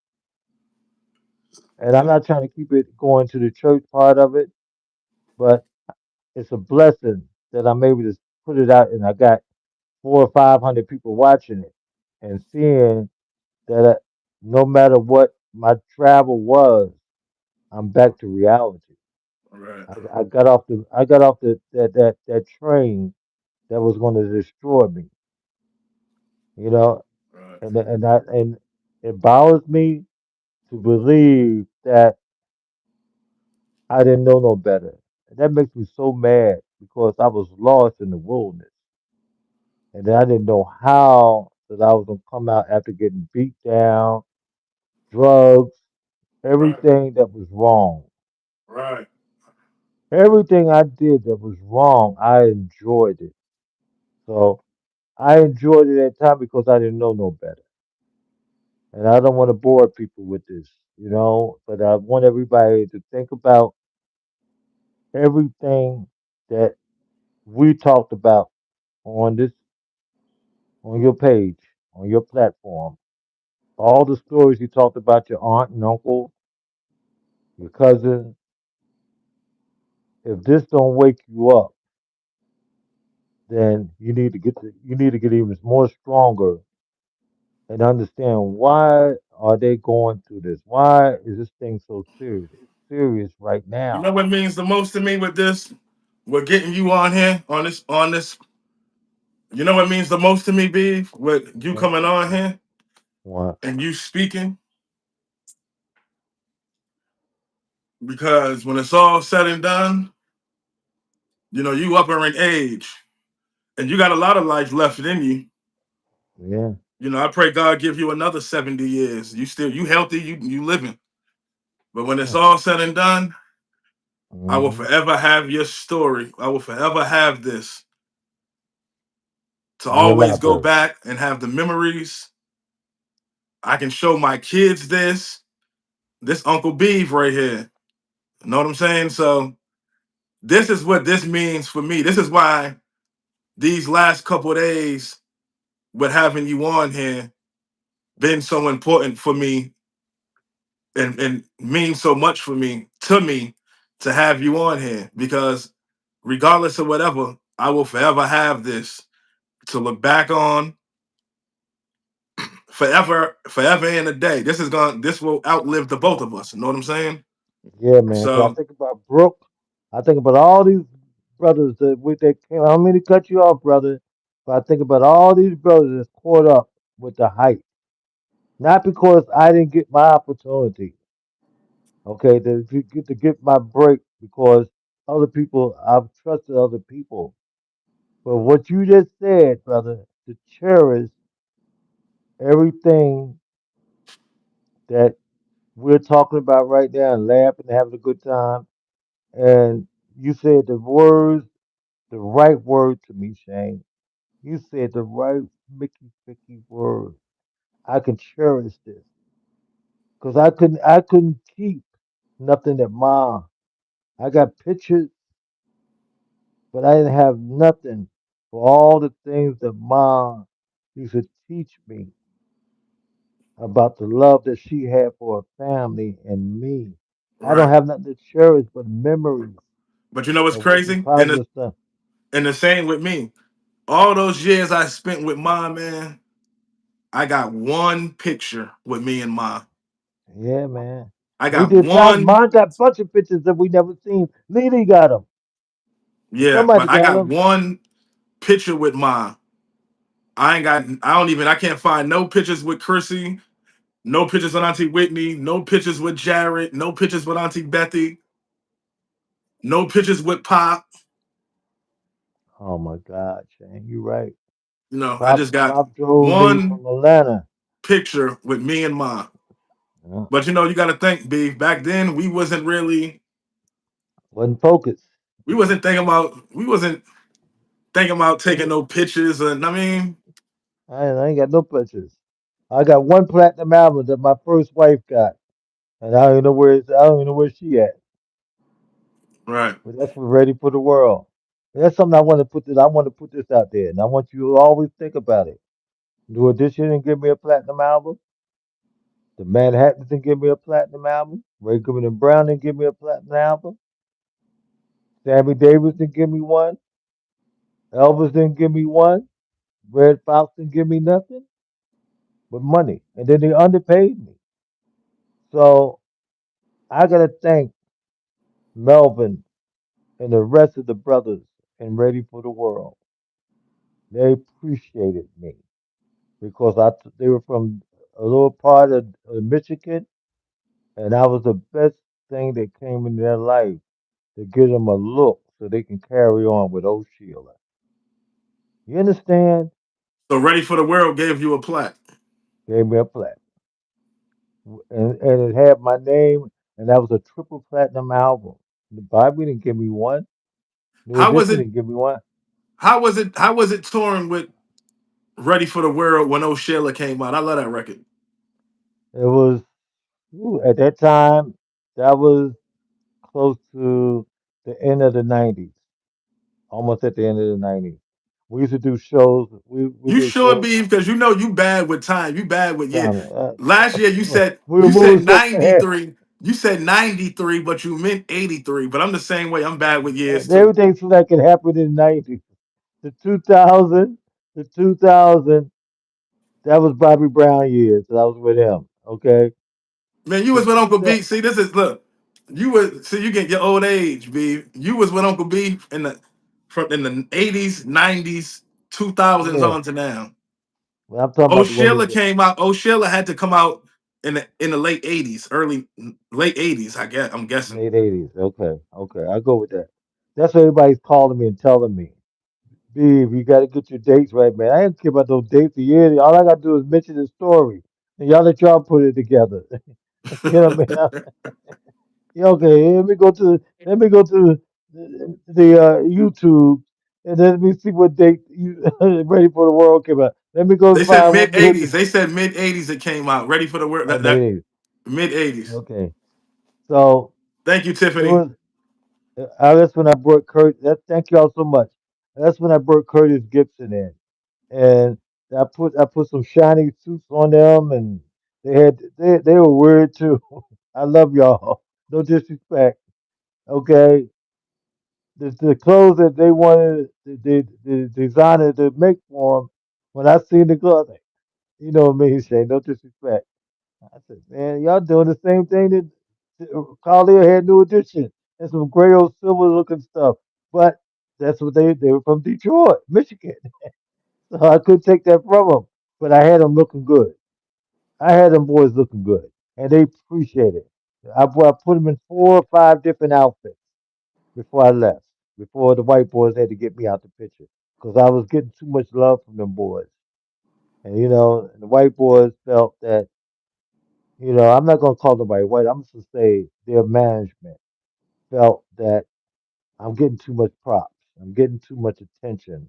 And I'm not trying to keep it going to the church part of it, but it's a blessing that I'm able to put it out and I got 400 or 500 people watching it and seeing that no matter what my travel was, I'm back to reality. Right, I got off that train that was going to destroy me, you know, right, and it bothers me to believe that I didn't know no better. And that makes me so mad because I was lost in the wilderness and I didn't know how that I was gonna come out after getting beat down, drugs, right, everything that was wrong. right. Everything I did that was wrong, I enjoyed it. So I enjoyed it at the time because I didn't know no better. And I don't want to bore people with this, but I want everybody to think about everything that we talked about on this, on your page, on your platform. All the stories you talked about your aunt and uncle, your cousin. If this don't wake you up, then you need to get even more stronger and understand why are they going through this? Why is this thing so serious? It's serious right You know now. what means the most to me with this? We're getting you on here on this You know what means the most to me, B? With you What? coming on here What? and you speaking, because when it's all said and done, you upper in age and you got a lot of life left in you. Yeah. I pray God give you another 70 years. You healthy, you living. But when it's all said and done, I will Mm-hmm. forever have your story. I will forever have this to In your always go library. back and have the memories. I can show my kids this Uncle Beeve right here. You know what I'm saying? So this is what this means for me. This is why these last couple of days with having you on here been so important for me, and means so much for me to have you on here, because regardless of whatever, I will forever have this to look back on, forever in a day. This will outlive the both of us. You know what I'm saying? Yeah, man. Cause I So think about Brooke. I think about all these brothers that came. I don't mean to cut you off, brother, but I think about all these brothers that's caught up with the hype. Not because I didn't get my opportunity, okay, to get my break because other people I've trusted other people. But what you just said, brother, to cherish everything that we're talking about right now and laughing and having a good time. And you said the right word to me, Shane. You said the right Mickey word. I can cherish this because I couldn't keep nothing at mom. I got pictures, but I didn't have nothing for all the things that mom used to teach me about the love that she had for her family and me. I don't right. have nothing to cherish but memories But you know what's of some crazy? And positive stuff. the same with me. All those years I spent with my man, I got one picture with me and Ma. Yeah, man. I We got did time. one, Mine got a bunch of pictures that we never seen. Lily got them. yeah, Somebody but I got got them. one picture with Ma. I can't find no pictures with Chrissy, no pictures with Auntie Whitney, no pictures with Jared, no pictures with Auntie Bethy, no pictures with Pop. Oh my God, Shane, you right. I Pop just got Pop drove me one from Atlanta. picture with me and Ma. Yeah. But you got to think, B. Back then, Wasn't focused. we wasn't thinking about taking no pictures, and I mean, I ain't got no pictures. I got one platinum album that my first wife got, and I don't even know where she at. right. But that's for Ready for the World. And that's something I want to put this. I want to put this out there, and I want you to always think about it. Do Audition and give me a platinum album. The Manhattans didn't give me a platinum album. Ray Goodman and Brown didn't give me a platinum album. Sammy Davis didn't give me one. Elvis didn't give me one. Red Fox didn't give me nothing but money. And then they underpaid me. So I got to thank Melvin and the rest of the brothers in Ready for the World. They appreciated me because they were from a little part of Michigan, and I was the best thing that came in their life to give them a look so they can carry on with old Sheila. You understand? So Ready for the World gave you a plaque. Gave me a plaque. And it had my name, and that was a triple platinum album. The Bible didn't give me one. New How was Edition it? didn't give me one. How was it touring with Ready for the World when O'Shella came out? I love that record. It was, at that time, that was close to the end of the 90s, almost at the end of the 90s. We used to do shows. We You did sure, shows. be because you bad with time. You bad with year. Tommy, Last year you said we were moving so fast. 93. You said 93, but you meant 83. But I'm the same way. I'm bad with years too. Everything seemed like it happened in the 90s. The 2000, the 2000, that was Bobby Brown years. So I was with him. Okay. Man, you The was with Uncle 2000, B. See, this is look. You get your old age, B. You was with Uncle B in the 80s, 90s, 2000s Yeah. on to now. Well, I'm talking Oh about the one Sheila that came out. Oh Sheila had to come out in the late 80s, early late 80s, I guess. I'm guessing. late '80s. Okay, okay, I go with that. That's what everybody's calling me and telling me. Steve, you got to get your dates right, man. I ain't care about those dates a year. All I got to do is mention the story, and y'all let y'all put it together. You know what I mean? Yeah, okay, let me go to the YouTube and let me see what date you Ready for the World came out. Let me go They said find mid what movie. 80s. They said mid 80s it came out. Ready for the word Oh, that maybe. mid 80s. Okay, so Thank you, it Tiffany. was. That's when I brought Kurt. Thank y'all so much. That's when I brought Curtis Gibson in, and I put some shiny suits on them, and they were weird too. I love y'all. No disrespect. Okay, the clothes that they wanted the designer to make for them. When I seen the clothes, like, you know what I mean, Shay. No disrespect. I said, man, y'all doing the same thing that Collier had New Edition and some gray old silver looking stuff. But that's what they were from Detroit, Michigan. So I couldn't take that from them. But I had them looking good. I had them boys looking good, and they appreciate it. I put them in 4 or 5 different outfits before I left. Before the white boys had to get me out the picture, because I was getting too much love from them boys. And the white boys felt that I'm not gonna call nobody white. I'm just gonna say their management felt that I'm getting too much props. I'm getting too much attention.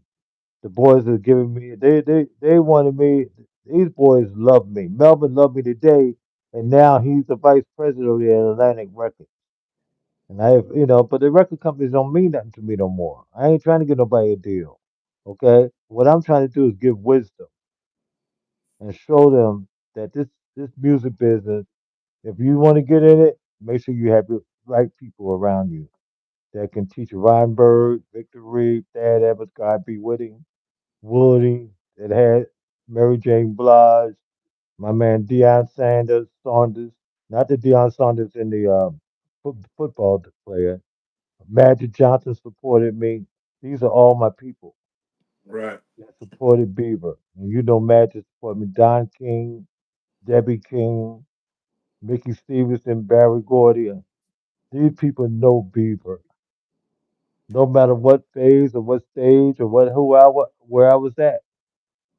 The boys are giving me. They wanted me. These boys love me. Melvin loved me today, and now he's the vice president of the Atlantic Records. And but the record companies don't mean nothing to me no more. I ain't trying to get nobody a deal. Okay, what I'm trying to do is give wisdom and show them that this music business. If you want to get in it, make sure you have the right people around you that can teach Reinberg, Victor Reed, Thad Evans, God be with him, Woody, that had Mary Jane Blige, my man Deion Saunders, not the Deion Saunders in the football player. Magic Johnson supported me. These are all my people Right. that supported Beaver. And Magic supported me. Don King, Debbie King, Mickey Stevenson, Barry Gordy. These people know Beaver. No matter what phase or what stage or where I was at.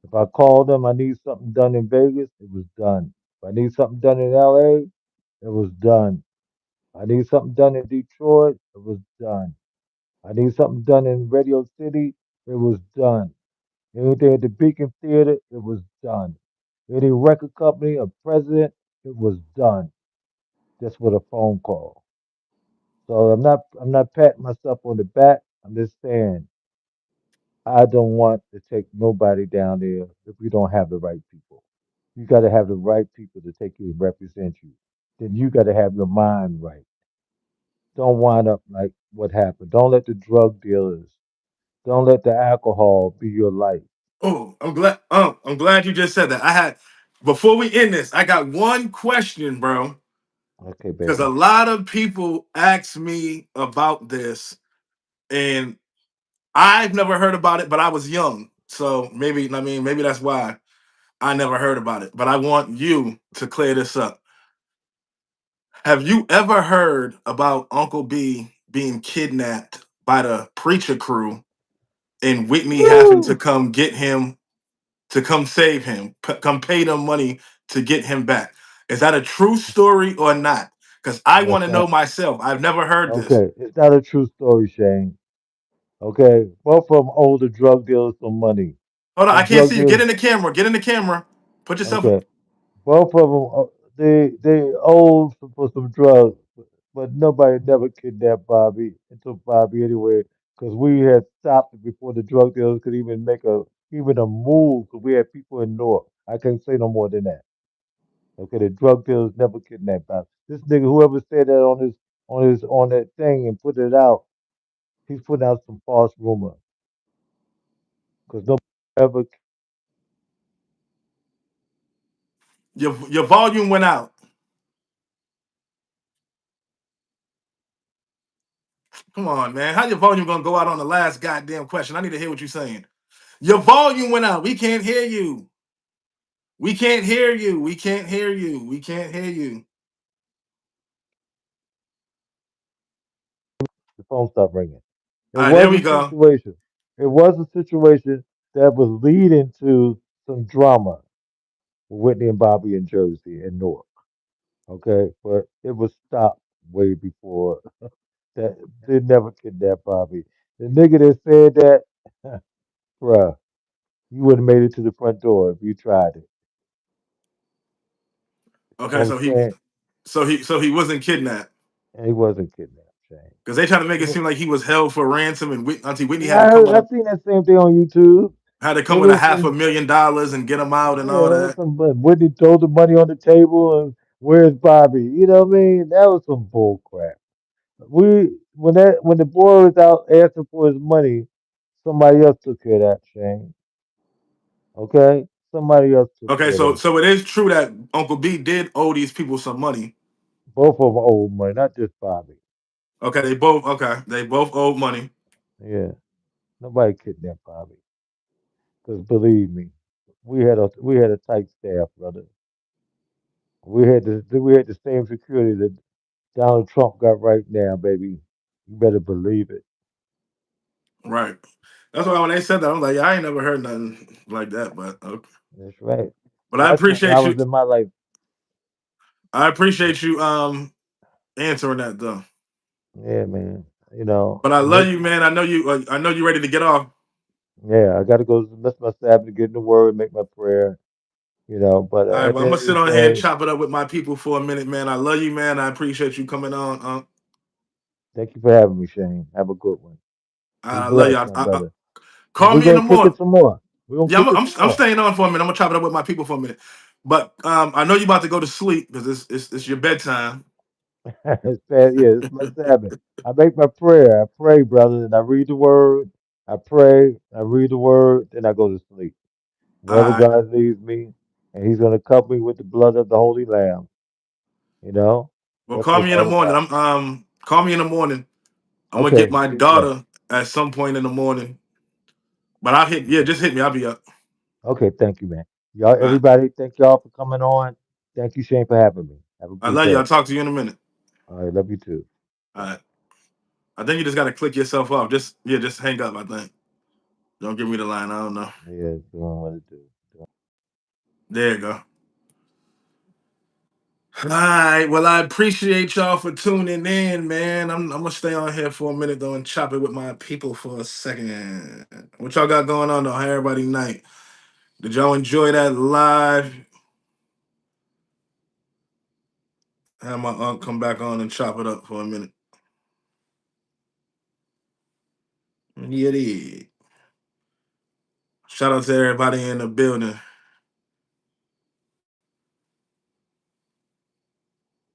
If I called them, I need something done in Vegas, it was done. If I need something done in LA, it was done. I need something done in Detroit, it was done. I need something done in Radio City, it was done. Anything at the Beacon Theater, it was done. Any record company or president, it was done. Just with a phone call. So I'm not patting myself on the back. I'm just saying I don't want to take nobody down there if we don't have the right people. You got to have the right people to take you and represent you. Then you got to have your mind right. Don't wind up like what happened. Don't let the drug dealers, don't let the alcohol be your life. Oh, I'm glad. I'm glad you just said that. I had before we end this, I got one question, bro. Okay, Because a baby. lot of people ask me about this, and I've never heard about it, but I was young. So maybe that's why I never heard about it. But I want you to clear this up. Have you ever heard about Uncle B being kidnapped by the preacher crew and Whitney having to Woo! come get him to come save him, come pay them money to get him back? Is that a true story or not? Because I want That's to know not myself. I've never heard this. okay. It's not a true story, Shane. Okay, both of them owe the drug dealers some money. Hold on, The I can't drug see you. Get dealers. in the camera. Get in the camera. Put yourself. Okay, both of them, they owe for some drugs, but nobody never kidnapped Bobby and took Bobby anywhere because we had stopped it before the drug dealers could even make even a move because we had people in North. I can't say no more than that. Okay, the drug dealers never kidnapped Bobby. This nigga, whoever said that on that thing and put it out, he's putting out some false rumor because nobody ever. Your volume went out. Come on, man. How your volume gonna go out on the last goddamn question? I need to hear what you're saying. Your volume went out. We can't hear you. We can't hear you. We can't hear you. We can't hear you. The phone stopped ringing. It All right, there was we a go. situation. It was a situation that was leading to some drama with Whitney and Bobby in Jersey and Newark. Okay, but it was stopped way before that. They never kidnapped Bobby. The nigga that said that, bruh, you would have made it to the front door if you tried it. You know Okay, what I'm saying? so he wasn't kidnapped And he wasn't kidnapped, Shane. because they tried to make It it was, seem like he was held for ransom, and Auntie Whitney yeah, I seen that same thing on YouTube. had to It come with a was half a some, million dollars and get him out and yeah, all it was that. some, but Whitney throw the money on the table and where's Bobby? You know what I mean? That was some bull crap. When the boy was out asking for his money, somebody else took care of that, Shane. Okay? Somebody else took Okay, care of that. so it is true that Uncle B did owe these people some money. Both of them owe money, not just Bobby. They both owed money. Yeah. Nobody kidnapped Bobby. Because believe me, we had a tight staff, brother. We had the same security that Donald Trump got right now, baby. You better believe it. Right. That's why when they said that, I'm like, yeah, I ain't never heard nothing like that. But okay. That's right. But I That's when I appreciate was you. in my life. I appreciate you answering that though. Yeah, man. You know, But I and love that's you, man. I know you. I know you ready to get off. yeah. I got to go miss my Sabbath to get in the word, make my prayer. But All right, at well, the I'm end gonna of the sit on here and day, chop it up with my people for a minute, man. I love you, man. I appreciate you coming on. thank you for having me, Shane. Have a good one. Be I love you. blessed, my I brother. And call we're me in the gonna kick it morning. some more. We're gonna Yeah, kick it some I'm more. staying on for a minute. I'm gonna chop it up with my people for a minute. But I know you about to go to sleep because it's your bedtime. Yeah, it's my Sabbath. I make my prayer. I pray, brother, and I read the word. I pray. I read the word, then I go to sleep. All Wherever right. God leads me, and He's gonna cover me with the blood of the Holy Lamb. You know, Well, that's what call it's me in the all morning. about. Call me in the morning. I'm gonna get Okay, my be blessed. daughter at some point in the morning. But I'll hit. Yeah, just hit me. I'll be up. Okay, thank you, man. Y'all, All right. everybody, thank y'all for coming on. Thank you, Shane, for having me. Have a I good love you. day. I'll talk to you in a minute. All right, love you too. All right. I think you just gotta click yourself off. Just hang up. I think. Don't give me the line. I don't know. Yeah, doing what it do. There you go. All right. Well, I appreciate y'all for tuning in, man. I'm gonna stay on here for a minute though and chop it with my people for a second. What y'all got going on though? How everybody night? Did y'all enjoy that live? Have my aunt come back on and chop it up for a minute. Yeah, it is. Shout out to everybody in the building.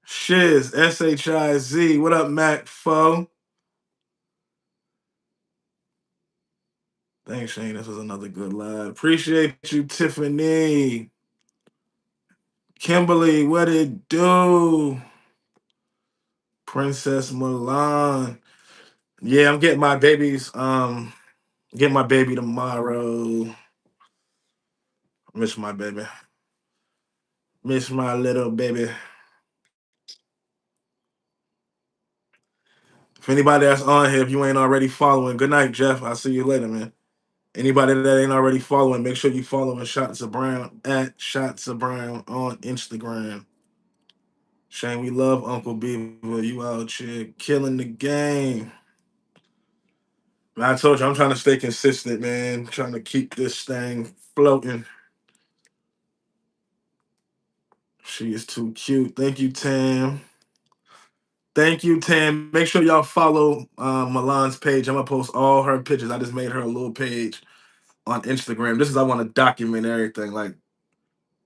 Shiz, SHIZ. What up, Mac Fo? Thanks, Shane. This was another good live. Appreciate you, Tiffany. Kimberly, what it do? Princess Milan. Yeah, I'm getting my babies. Get my baby tomorrow. Miss my baby. Miss my little baby. If anybody that's on here, if you ain't already following, good night, Jeff. I'll see you later, man. Anybody that ain't already following, make sure you following Shots of Brown at Shots of Brown on Instagram. Shane, we love Uncle Beaver. You out here killing the game. Man, I told you I'm trying to stay consistent, man. Trying to keep this thing floating. She is too cute. Thank you, Tam. Thank you, Tam. Make sure y'all follow Milan's page. I'm gonna post all her pictures. I just made her a little page on Instagram. This is I want to document everything. Like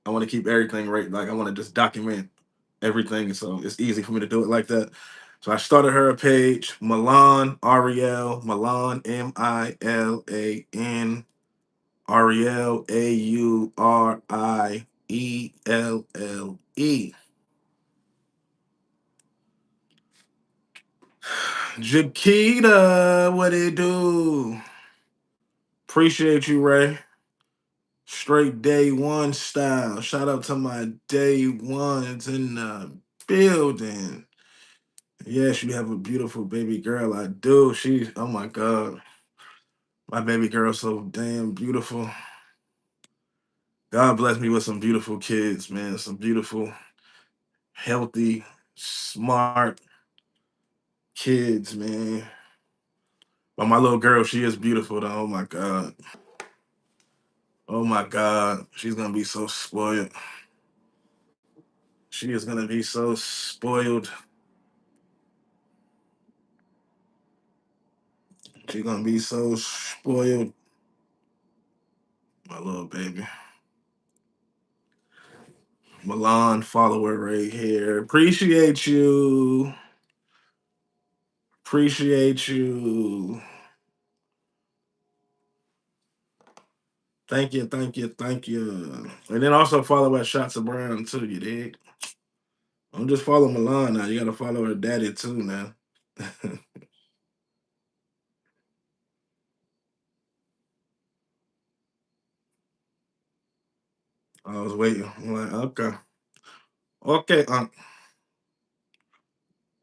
I want to keep everything right. Like I want to just document everything. So it's easy for me to do it like that. So I started her a page, Milan Ariel, Milan Milan Ariel Aurielle. Jakita, what it do? Appreciate you, Ray. Straight day one style. Shout out to my day ones in the building. Yes, you have a beautiful baby girl. I do. She, oh my God. My baby girl so damn beautiful. God bless me with some beautiful kids, man. Some beautiful, healthy, smart kids, man. But my little girl, she is beautiful though. Oh my God. Oh my God. She's gonna be so spoiled. She is gonna be so spoiled. She's gonna be so spoiled. My little baby. Milan follower right here. Appreciate you. Appreciate you. Thank you, thank you, thank you. And then also follow at Shots of Brown too, you dig? Don't just follow Milan now. You gotta follow her daddy too now. I was waiting. I'm like, okay. Okay,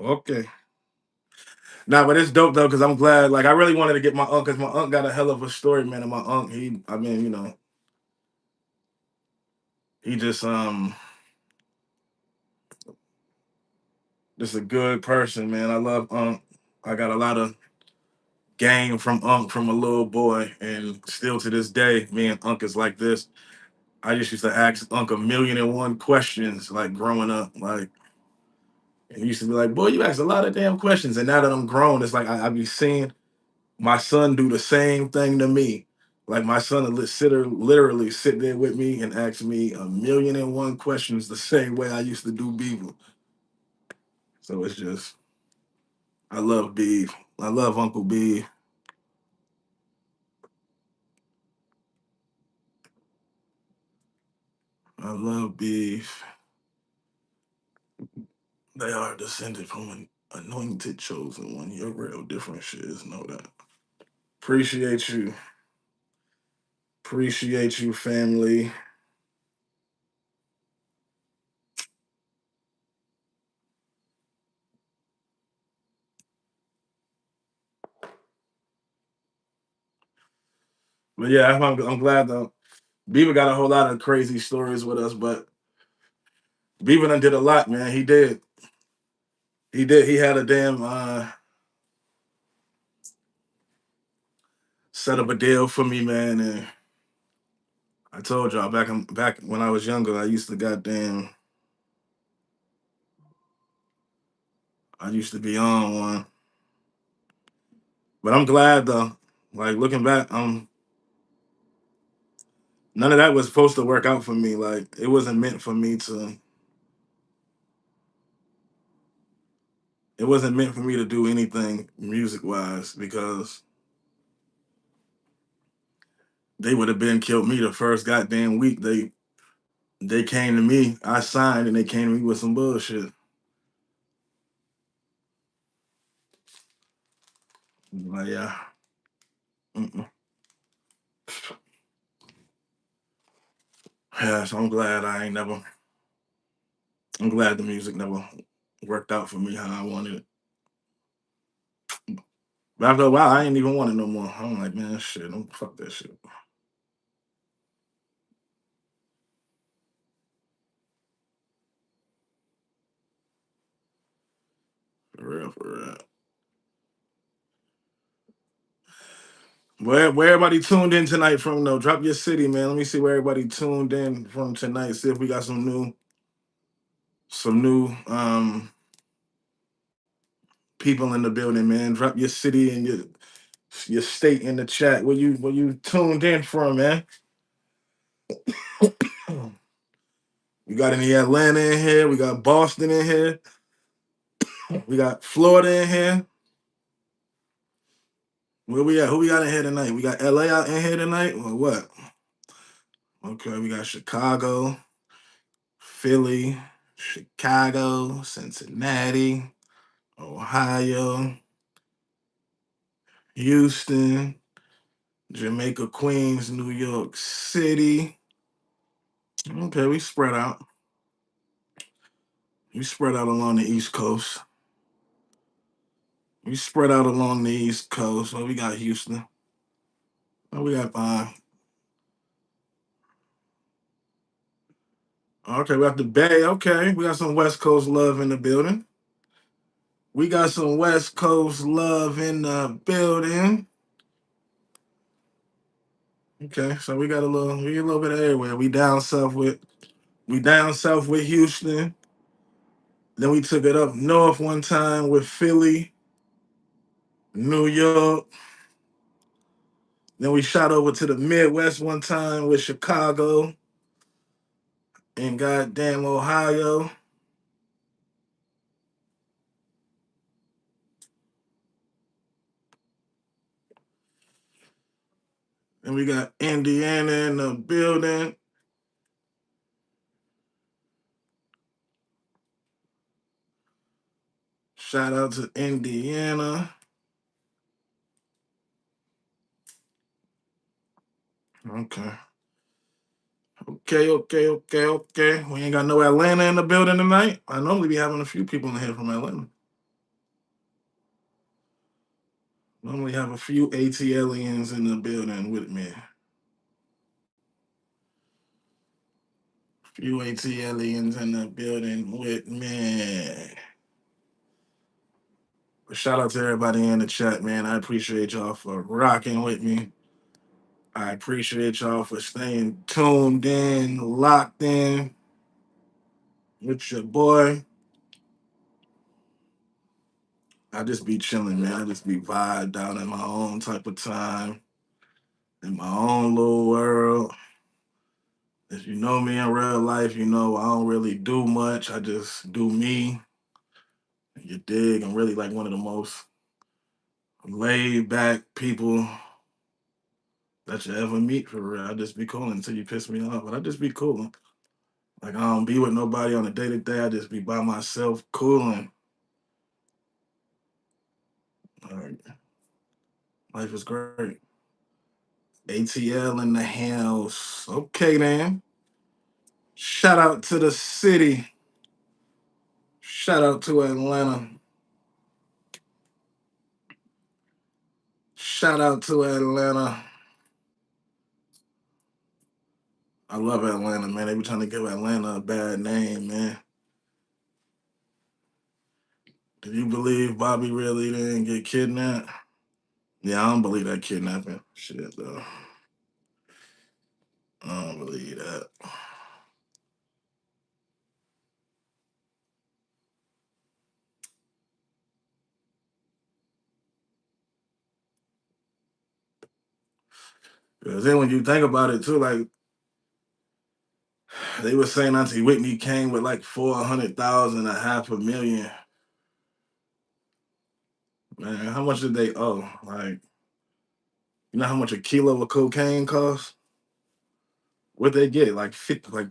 okay. Nah, but it's dope though, because I'm glad. Like, I really wanted to get my uncle, because my uncle got a hell of a story, man. And my uncle, I mean, he just a good person, man. I love Unc. I got a lot of game from Unc from a little boy, and still to this day, me and Unc is like this. I just used to ask Unc a million and one questions, like growing up. Like, and he used to be like, "Boy, you ask a lot of damn questions." And now that I'm grown, it's like I be seeing my son do the same thing to me. Like my son will literally sit there with me and ask me a million and one questions the same way I used to do Beaver. So it's just, I love Beef. I love Uncle Beef. I love Beef. They are descended from an anointed chosen one. Your real different shit is know that. Appreciate you. Appreciate you, family. But yeah, I'm glad though. Beaver got a whole lot of crazy stories with us, but Beaver done did a lot, man. He did. He did. He had a damn set up a deal for me, man. And I told y'all back when I was younger, I used to be on one. But I'm glad though. Like looking back, none of that was supposed to work out for me. Like it wasn't meant for me to. It wasn't meant for me to do anything music wise because they would have been killed me the first goddamn week. They came to me. I signed and they came to me with some bullshit. Like yeah. Mm-mm. Yeah, so I'm glad I ain't never. I'm glad the music never worked out for me how I wanted it. But after a while, I ain't even want it no more. I'm like, man, shit, don't fuck that shit. For real, for real. Where everybody tuned in tonight from though? Drop your city, man. Let me see where everybody tuned in from tonight. See if we got some new people in the building, man. Drop your city and your state in the chat. Where you tuned in from, man? We got any Atlanta in here. We got Boston in here. We got Florida in here. Where we at? Who we got in here tonight? We got LA out in here tonight, or what? Okay, we got Chicago, Philly, Chicago, Cincinnati, Ohio, Houston, Jamaica, Queens, New York City. Okay, we spread out. We spread out along the East Coast. We spread out along the East Coast. Well, we got Houston. Well, we got okay, we got the Bay. Okay, we got some West Coast love in the building. We got some West Coast love in the building. Okay, so we a little bit of everywhere. We down south with Houston. Then we took it up north one time with Philly, New York. Then we shot over to the Midwest one time with Chicago and goddamn Ohio. And we got Indiana in the building. Shout out to Indiana. Okay. Okay. We ain't got no Atlanta in the building tonight. I normally be having a few people in here from Atlanta. Normally have a few ATLians in the building with me. Few ATLians in the building with me. But shout out to everybody in the chat, man. I appreciate y'all for rocking with me. I appreciate y'all for staying tuned in, locked in with your boy. I just be chilling, man. I just be vibe down in my own type of time, in my own little world. If you know me in real life, you know I don't really do much. I just do me. You dig? I'm really like one of the most laid back people that you ever meet for real. I just be cool until you piss me off, but I just be cool. Like I don't be with nobody on a day to day. I just be by myself, cooling. Like, life is great. ATL in the house. Okay, then. Shout out to the city. Shout out to Atlanta. Shout out to Atlanta. I love Atlanta, man. They be trying to give Atlanta a bad name, man. Do you believe Bobby really didn't get kidnapped? Yeah, I don't believe that kidnapping shit, though. I don't believe that. Because then when you think about it, too, like, they were saying Auntie Whitney came with like 400,000, a half a million. Man, how much did they owe? Like, you know how much a kilo of cocaine costs? What they get? Like 50, like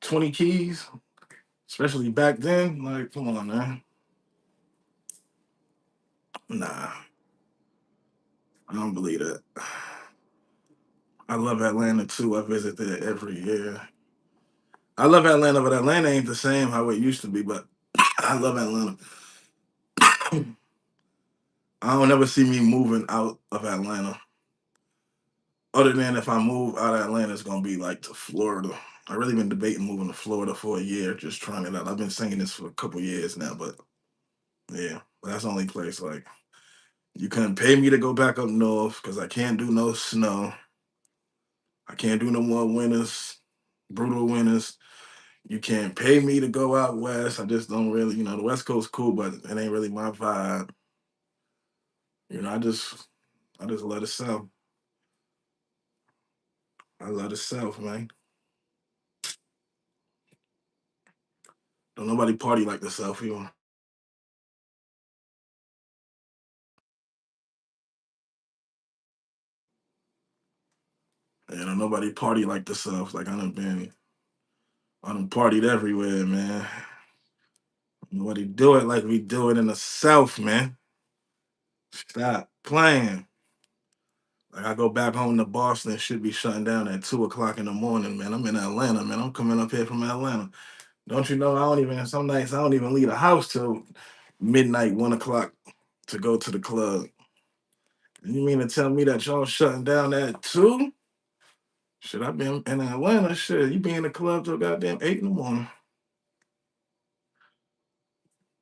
20 keys? Especially back then? Like, come on, man. Nah, I don't believe that. I love Atlanta too. I visit there every year. I love Atlanta, but Atlanta ain't the same how it used to be. But I love Atlanta. I don't ever see me moving out of Atlanta. Other than if I move out of Atlanta, it's gonna be like to Florida. I really been debating moving to Florida for a year, just trying it out. I've been saying this for a couple years now, but yeah, that's the only place. Like you couldn't pay me to go back up north because I can't do no snow. I can't do no more winters, brutal winters. You can't pay me to go out west. I just don't really, the West Coast cool, but it ain't really my vibe. I just love the South. I love the South, man. Don't nobody party like the South, you. And don't nobody party like the South. Like I done partied everywhere, man. Nobody do it like we do it in the South, man. Stop playing. Like I go back home to Boston, should be shutting down at 2 o'clock in the morning, man. I'm in Atlanta, man. I'm coming up here from Atlanta. Don't you know? I don't even some nights I don't even leave the house till midnight, 1 o'clock to go to the club. You mean to tell me that y'all shutting down at 2? Shit, I been in Atlanta. Shit, you be in the club till goddamn 8 in the morning.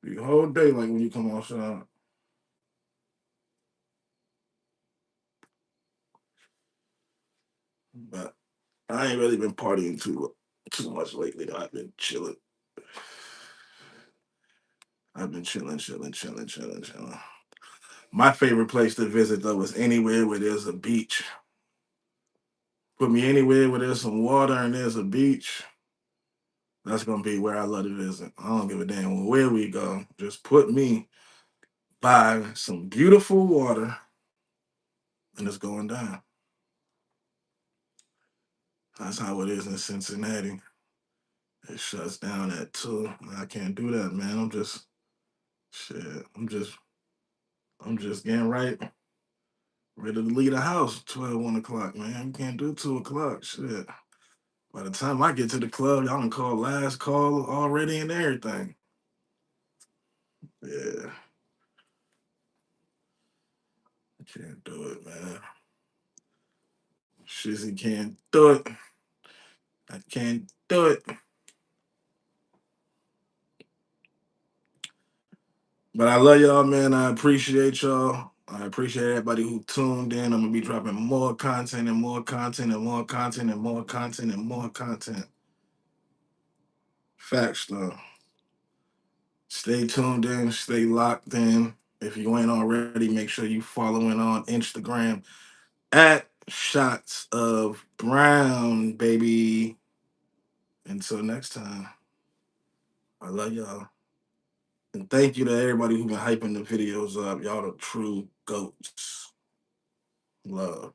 The whole day, like when you come outside. But I ain't really been partying too much lately. Though. I've been chilling. I've been chilling, chilling, chilling, chilling, chilling. My favorite place to visit though is anywhere where there's a beach. Put me anywhere where there's some water and there's a beach. That's gonna be where I love to visit. I don't give a damn where we go. Just put me by some beautiful water and it's going down. That's how it is in Cincinnati. It shuts down at 2. I can't do that, man. Shit. I'm just getting right. Ready to leave the house 12, 1 o'clock, man. You can't do 2 o'clock. Shit. By the time I get to the club, y'all can call last call already and everything. Yeah, I can't do it, man. Shizzy can't do it. I can't do it. But I love y'all, man. I appreciate y'all. I appreciate everybody who tuned in. I'm gonna be dropping more content and more content and more content and more content and more content. Facts though. Stay tuned in, stay locked in. If you ain't already, make sure you following on Instagram at Shots of Brown, baby. Until next time, I love y'all. And thank you to everybody who been hyping the videos up. Y'all the true goats. Love.